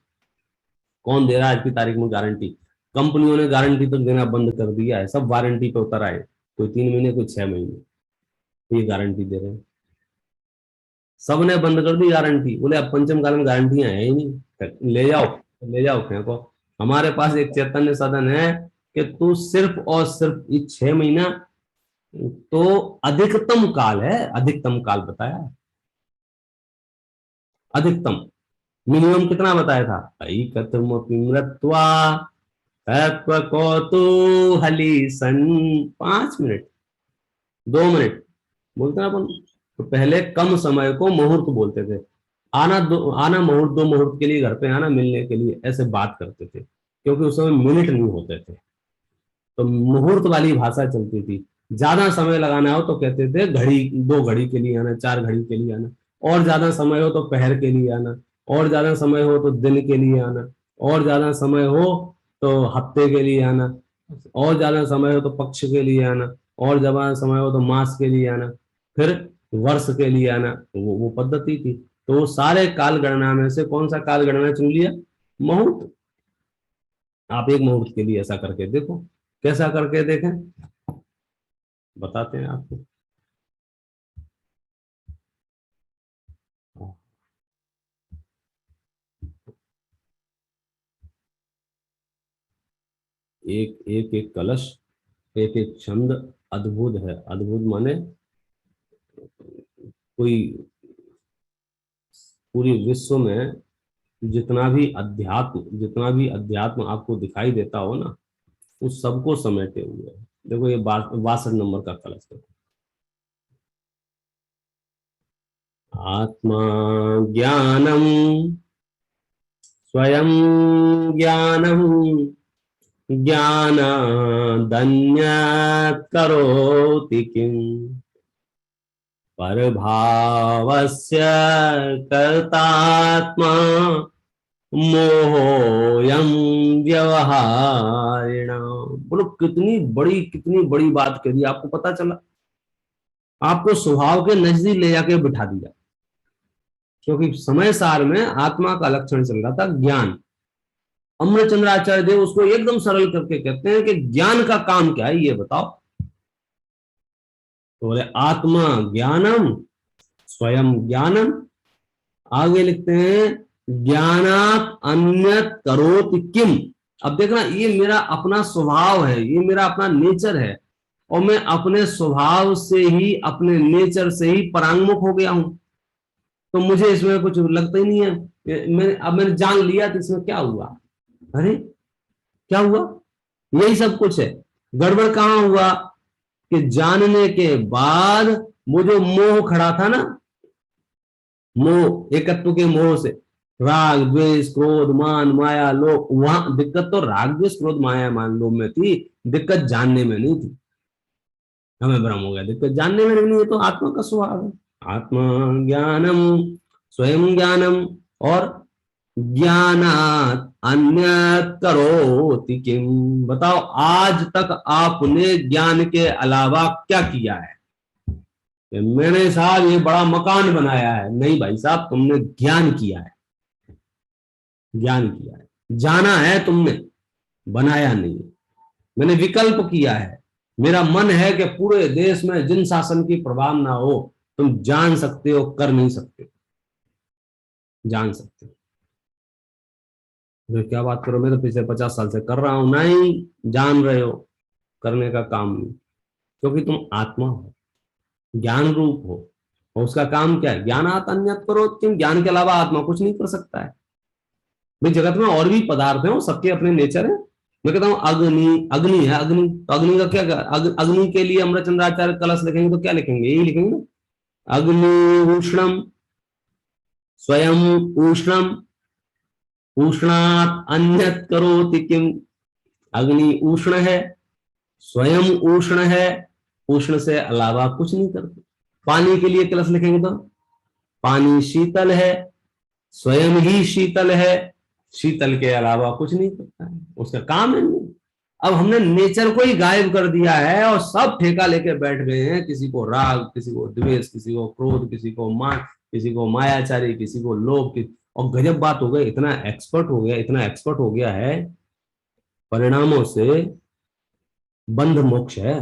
कौन दे रहा है आज की तारीख में गारंटी। कंपनियों ने गारंटी तो देना बंद कर दिया है, सब वारंटी पे उतर आए, कोई 3 महीने कोई 6 महीने, तो ये गारंटी दे रहे हैं। सबने बंद कर दी गारंटी, बोले अब पंचम काल में गारंटियां है ही नहीं, ले जाओ, ले जाओ फेंको। हमारे पास एक चैतन्य सदन है कि तू सिर्फ और सिर्फ ये 6 महीना, तो अधिकतम काल है, अधिकतम काल बताया, अधिकतम। मिनिमम कितना बताया था, मृत्वा तत्व कौतूहली सन, 5 मिनट, 2 मिनट बोलते ना अपन। तो पहले कम समय को मुहूर्त बोलते थे, आना मुहूर्त, 2 मुहूर्त के लिए घर पे आना मिलने के लिए, ऐसे बात करते थे, क्योंकि उस समय मिनट नहीं होते थे, तो मुहूर्त वाली भाषा चलती थी। ज्यादा समय लगाना हो तो कहते थे घड़ी, 2 घड़ी के लिए आना, 4 घड़ी के लिए आना, और ज्यादा समय हो तो पहर के लिए आना, और ज्यादा समय हो तो दिन के लिए आना, और ज्यादा समय हो तो हफ्ते के लिए आना, और ज्यादा समय हो तो पक्ष के लिए आना, और जब समय हो तो मास के लिए आना, फिर वर्ष के लिए आना, वो पद्धति थी। तो वो सारे काल गणना में से कौन सा काल गणना चुन लिया? मुहूर्त। आप एक मुहूर्त के लिए ऐसा करके देखो, कैसा करके देखें, बताते हैं आपको। एक एक एक कलश, एक एक छंद, अद्भुत है। अद्भुत माने कोई पूरी विश्व में जितना भी अध्यात्म आपको दिखाई देता हो ना, उस सबको समेटे हुए है। देखो ये 62 नंबर का कलश है। आत्मा ज्ञानम स्वयं ज्ञानम ज्ञानादन्यत् करोति किम परभावस्य कर्तात्मा मोहोऽयं व्यवहारिण। बोलो कितनी बड़ी बात कह दी, आपको पता चला, आपको स्वभाव के नजदीक ले जाके बिठा दिया। क्योंकि समय सार में आत्मा का लक्षण चल रहा था ज्ञान। अमृतचंद्राचार्य देव उसको एकदम सरल करके कहते हैं कि ज्ञान का काम क्या है ये बताओ। तो बोले आत्मा ज्ञानम स्वयं ज्ञानम, आगे लिखते हैं ज्ञानात अन्यत करोति किम। अब देखना, ये मेरा अपना स्वभाव है, ये मेरा अपना नेचर है, और मैं अपने स्वभाव से ही, अपने नेचर से ही परांगमुख हो गया हूं। तो मुझे इसमें कुछ लगता ही नहीं है। मैंने जान लिया तो इसमें क्या हुआ? अरे क्या हुआ? यही सब कुछ है। गड़बड़ कहां हुआ? कि जानने के बाद वो जो मोह खड़ा था ना, मोह, एकत्व के मोह से, राग द्वेष क्रोध मान माया लोभ, वहां दिक्कत तो राग द्वेष क्रोध माया मान लोभ में थी, दिक्कत जानने में नहीं थी। हमें भ्रम हो गया, दिक्कत जानने में नहीं है, तो आत्मा का स्वभाव है। आत्मा ज्ञानम स्वयं ज्ञानम और ज्ञानात अन्यत करोति किम। बताओ आज तक आपने ज्ञान के अलावा क्या किया है? मैंने साहब ये बड़ा मकान बनाया है, नहीं भाई साहब, तुमने ज्ञान किया है, ज्ञान किया है, जाना है तुमने, बनाया नहीं। मैंने विकल्प किया है। मेरा मन है कि पूरे देश में जिन शासन की प्रभाव ना हो, तुम जान सकते हो, कर नहीं सकते, जान सकते हो। मैं क्या बात करो, मैं तो पिछले 50 साल से कर रहा हूं। नहीं जान रहे हो, करने का काम नहीं, क्योंकि तुम आत्मा हो, ज्ञान रूप हो। और उसका काम क्या है? ज्ञान आत अन्यत करो, तुम ज्ञान के अलावा आत्मा कुछ नहीं कर सकता है। भाई जगत में और भी पदार्थ हैं, सबके अपने नेचर है। मैं कहता हूँ अग्नि, अग्नि है, अग्नि तो अग्नि का क्या अग्नि के लिए अमृतचंद्राचार्य कलश लिखेंगे तो क्या लिखेंगे? यही लिखेंगे ना, अग्नि उष्णम स्वयं उष्णम उष्णात अन्यत करोति किम। अग्नि उष्ण है, स्वयं उष्ण है, उष्ण से अलावा कुछ नहीं करते। पानी के लिए कलश लिखेंगे तो पानी शीतल है, स्वयं ही शीतल है, शीतल के अलावा कुछ नहीं करता है, उसका काम है नहीं। अब हमने नेचर को ही गायब कर दिया है और सब ठेका लेके बैठ गए हैं। किसी को राग, किसी को द्वेष, किसी को क्रोध, किसी को मान, किसी को मायाचारी, किसी को लोभ। और गजब बात हो गई, इतना एक्सपर्ट हो गया, इतना एक्सपर्ट हो गया है, परिणामों से बंध मोक्ष है,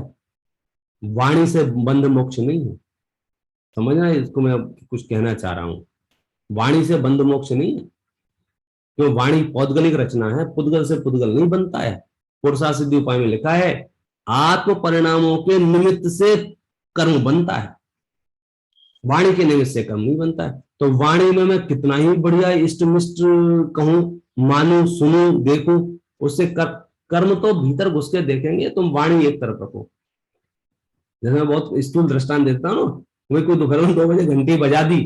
वाणी से बंध मोक्ष नहीं है। समझना, इसको मैं कुछ कहना चाह रहा हूं। वाणी से बंध मोक्ष नहीं है, क्यों? वाणी पौद्गलिक रचना है, पुद्गल से पुद्गल नहीं बनता है। पुरुषा सिद्धि उपाय में लिखा है आत्म परिणामों के निमित्त से कर्म बनता है, वाणी के निमित्त से कर्म नहीं बनता है। तो वाणी में मैं कितना ही बढ़िया इष्ट मिष्ट कहूं, मानू, सुनू, देखूं, उससे कर्म तो भीतर घुस के देखेंगे। तुम वाणी एक तरफ रखो। जैसे मैं बहुत स्थूल दृष्टांत देता हूँ ना, वही कोई दोपहर में 2 बजे घंटी बजा दी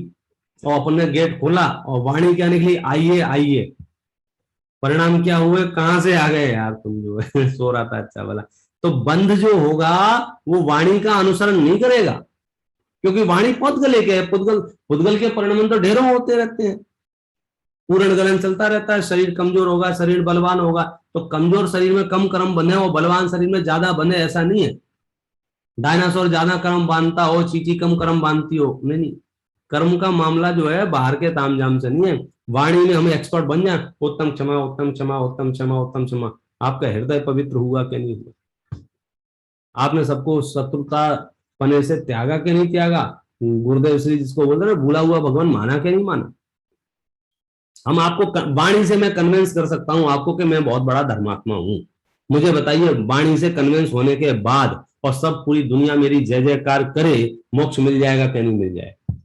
और अपन ने गेट खोला और वाणी क्या निकली, आइए आइए। परिणाम क्या हुए? कहां से आ गए यार तुम, जो है सो रहा था अच्छा वाला। तो बंध जो होगा वो वाणी का अनुसरण नहीं करेगा, क्योंकि वाणी पौद्गल एक है। पुद्गल पुद्गल के परिणाम तो ढेरों होते रहते हैं, पूर्ण गलन चलता रहता है। शरीर कमजोर होगा, शरीर बलवान होगा, तो कमजोर शरीर में कम कर्म बने और बलवान शरीर में ज्यादा बने, ऐसा नहीं है। डायनासोर ज्यादा कर्म बांधता हो, चींटी कम कर्म बांधती हो, नहीं नहीं। कर्म का मामला जो है बाहर के तामझाम से नहीं है। वाणी में हम एक्सपर्ट बन जाए, उत्तम क्षमा, उत्तम क्षमा, उत्तम क्षमा, उत्तम क्षमा। आपका हृदय पवित्र हुआ कि नहीं हुआ? आपने सबको शत्रुता पने से त्यागा कि नहीं त्यागा? गुरुदेव श्री जिसको बोलते हैं ना, भूला हुआ भगवान माना कि नहीं माना? हम आपको वाणी से मैं कन्विंस कर सकता हूं आपको कि मैं बहुत बड़ा धर्मात्मा हूं। मुझे बताइए, वाणी से कन्विंस होने के बाद और सब पूरी दुनिया मेरी जय जयकार करे, मोक्ष मिल जाएगा कि नहीं मिल जाएगा?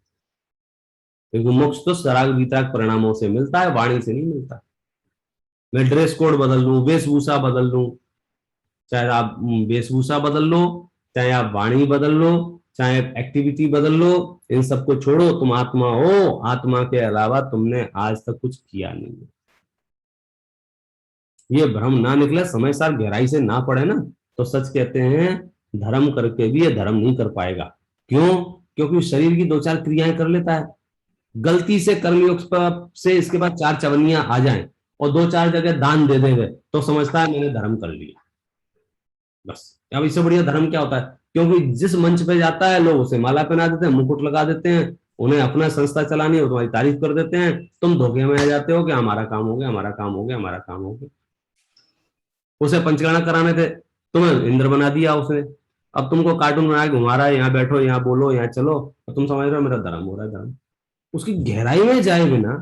क्योंकि मोक्ष तो सराग वितराग परिणामों से मिलता है, वाणी से नहीं मिलता। मैं ड्रेस कोड बदल लूं, वेशभूषा बदल लूं, चाहे आप वेशभूषा बदल लो, चाहे आप वाणी बदल लो, चाहे एक्टिविटी बदल लो, इन सबको छोड़ो। तुम आत्मा हो, आत्मा के अलावा तुमने आज तक कुछ किया नहीं है। ये भ्रम ना निकले, समय सार गहराई से ना पड़े ना, तो सच कहते हैं धर्म करके भी ये धर्म नहीं कर पाएगा। क्यों? क्योंकि शरीर की दो चार क्रियाएं कर लेता है। गलती से कर्मयोग से इसके बाद चार चवन्नियां आ जाएं और दो चार जगह दान दे देंगे तो समझता है मैंने धर्म कर लिया। बस, अब इससे बढ़िया धर्म क्या होता है? क्योंकि जिस मंच पे जाता है लोग उसे माला पहना देते हैं, मुकुट लगा देते हैं, उन्हें अपना संस्था चलानी है, तुम्हारी तारीफ कर देते हैं, तुम धोखे में आ जाते हो कि हमारा काम हो गया, हमारा काम हो गया, हमारा काम हो गया। उसे पंचकर्मा कराने थे, तुम्हें इंद्र बना दिया उसने। अब तुमको कार्टून बना के घुमा रहा है, यहाँ बैठो, यहाँ बोलो, यहाँ चलो, तो तुम समझ रहे हो मेरा धर्म हो रहा है धर्म। उसकी गहराई में जाए बिना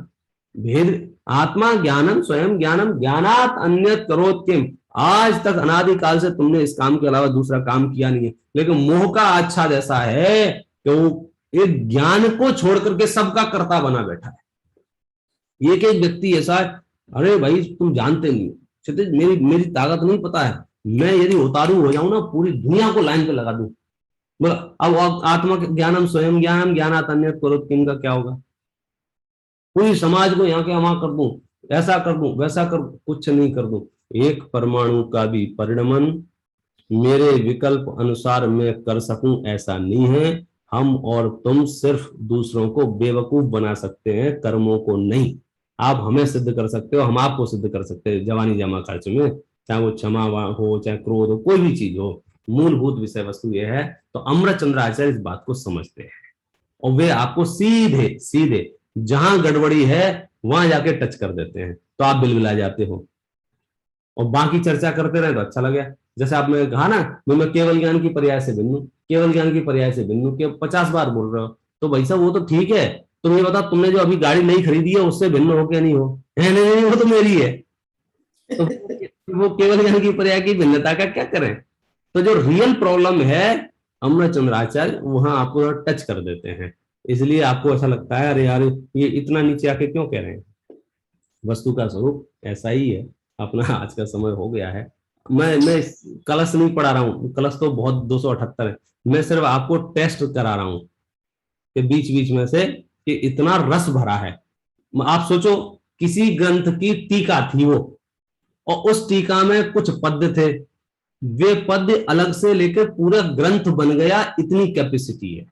भेद, आत्मा ज्ञानम स्वयं ज्ञानम ज्ञानात अन्यत करोत किम। आज तक अनादि काल से तुमने इस काम के अलावा दूसरा काम किया नहीं है, लेकिन मोह का आच्छाद ऐसा है कि वो एक ज्ञान को छोड़ करके सबका कर्ता बना बैठा है। एक एक व्यक्ति ऐसा है, अरे भाई तुम जानते नहीं, क्षितिज मेरी मेरी ताकत नहीं पता है, मैं यदि उतारू हो जाऊं ना पूरी दुनिया को लाइन पे लगा दूं। अब आत्मा ज्ञानम स्वयं ज्ञानम ज्ञानात अन्यत करोत किम का क्या होगा? पूरी समाज को यहाँ के वहां कर दूं, ऐसा कर दूं, वैसा कर दूं, कुछ नहीं कर दूं। एक परमाणु का भी परिणमन मेरे विकल्प अनुसार मैं कर सकूं ऐसा नहीं है। हम और तुम सिर्फ दूसरों को बेवकूफ बना सकते हैं, कर्मों को नहीं। आप हमें सिद्ध कर सकते हो, हम आपको सिद्ध कर सकते हैं जवानी जमा खर्च में, चाहे वो क्षमा हो, चाहे क्रोध हो, कोई भी चीज हो। मूलभूत विषय वस्तु यह है। तो अमृतचंद्र आचार्य इस बात को समझते हैं और वे आपको सीधे सीधे जहां गड़बड़ी है वहां जाके टच कर देते हैं, तो आप बिलबिला जाते हो और बाकी चर्चा करते रहे तो अच्छा लगे। जैसे आपने कहा ना, मैं केवल ज्ञान की पर्याय से भिन्न हूं, केवल ज्ञान की पर्याय से भिन्न हूं, 50 बार बोल रहे हो। तो भाई साहब वो तो ठीक है, तुम ये बताओ तुमने जो अभी गाड़ी नहीं खरीदी है उससे भिन्न हो क्या नहीं हो? नहीं नहीं नहीं, वो तो मेरी है। तो वो केवल ज्ञान की पर्याय की भिन्नता का क्या करें? तो जो रियल प्रॉब्लम है, अमृत चंद्राचार्य वहां आपको टच कर देते हैं। इसलिए आपको ऐसा लगता है अरे यार ये इतना नीचे आके क्यों कह रहे हैं। वस्तु का स्वरूप ऐसा ही है। अपना आज का समय हो गया है। मैं कलश नहीं पढ़ा रहा हूँ, कलश तो बहुत 278 है। मैं सिर्फ आपको टेस्ट करा रहा हूँ कि बीच बीच में से कि इतना रस भरा है। आप सोचो, किसी ग्रंथ की टीका थी वो, और उस टीका में कुछ पद्य थे, वे पद्य अलग से लेकर पूरा ग्रंथ बन गया, इतनी कैपेसिटी है।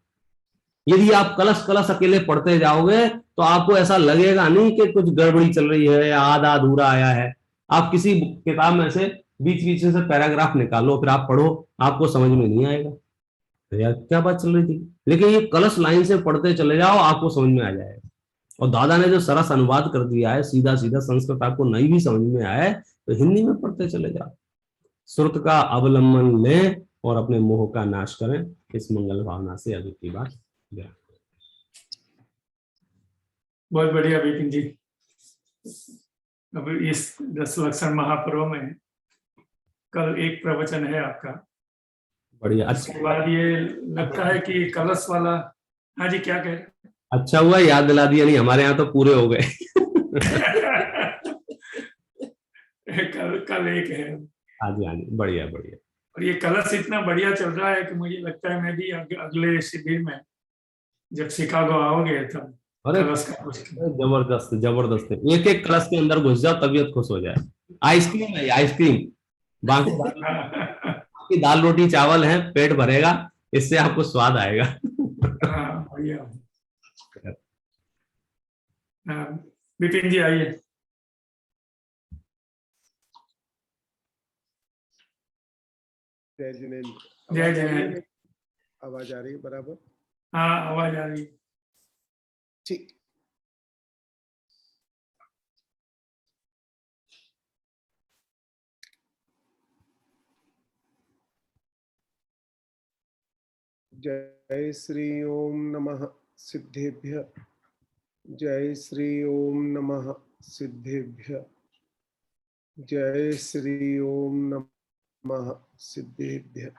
यदि आप कलश कलश अकेले पढ़ते जाओगे तो आपको ऐसा लगेगा नहीं कि कुछ गड़बड़ी चल रही है या आधा अधूरा आया है। आप किसी किताब में से बीच बीच से पैराग्राफ निकालो, फिर आप पढ़ो, आपको समझ में नहीं आएगा तो यार क्या बात चल रही थी। लेकिन ये कलश लाइन से पढ़ते चले जाओ, आपको समझ में आ जाएगा। और दादा ने जो सरस अनुवाद कर दिया है, सीधा सीधा, संस्कृत आपको नहीं भी समझ में आए तो हिंदी में पढ़ते चले जाओ। श्रुत का अवलंबन लें और अपने मोह का नाश करें। इस मंगल भावना से अभी की बात। बहुत बढ़िया विपिन जी। अब इस 10 लक्षण महापर्व में कल एक प्रवचन है आपका, बढ़िया। उसके बाद ये लगता है कि कलश वाला। हाँ जी, क्या कह अच्छा हुआ याद दिला दिया, नहीं हमारे यहाँ तो पूरे हो गए। कल एक है। हाँ जी हाँ जी, बढ़िया बढ़िया। और ये कलश इतना बढ़िया चल रहा है कि मुझे लगता है मैं भी अगले शिविर में जब शिकागो आओगे तब अरे कलश का कुछ। जबरदस्त जबरदस्त है। एक एक क्लास के अंदर घुस जाओ, तबीयत खुश हो जाए। आइसक्रीम है आइसक्रीम, बाकी बाकी दाल रोटी चावल है, पेट भरेगा, इससे आपको स्वाद आएगा। हाँ बढ़िया। विपिन जी आइए। जय जिनेन्द्र। जय जिनेन्द्र। आवाज आ रही है बराबर? हाँ आवाज आ रही है। ठीक। जय श्री ओम नमः सिद्धेभ्य। जय श्री ओम नमः सिद्धेभ्य। जय श्री ओम नमः सिद्धेभ्य।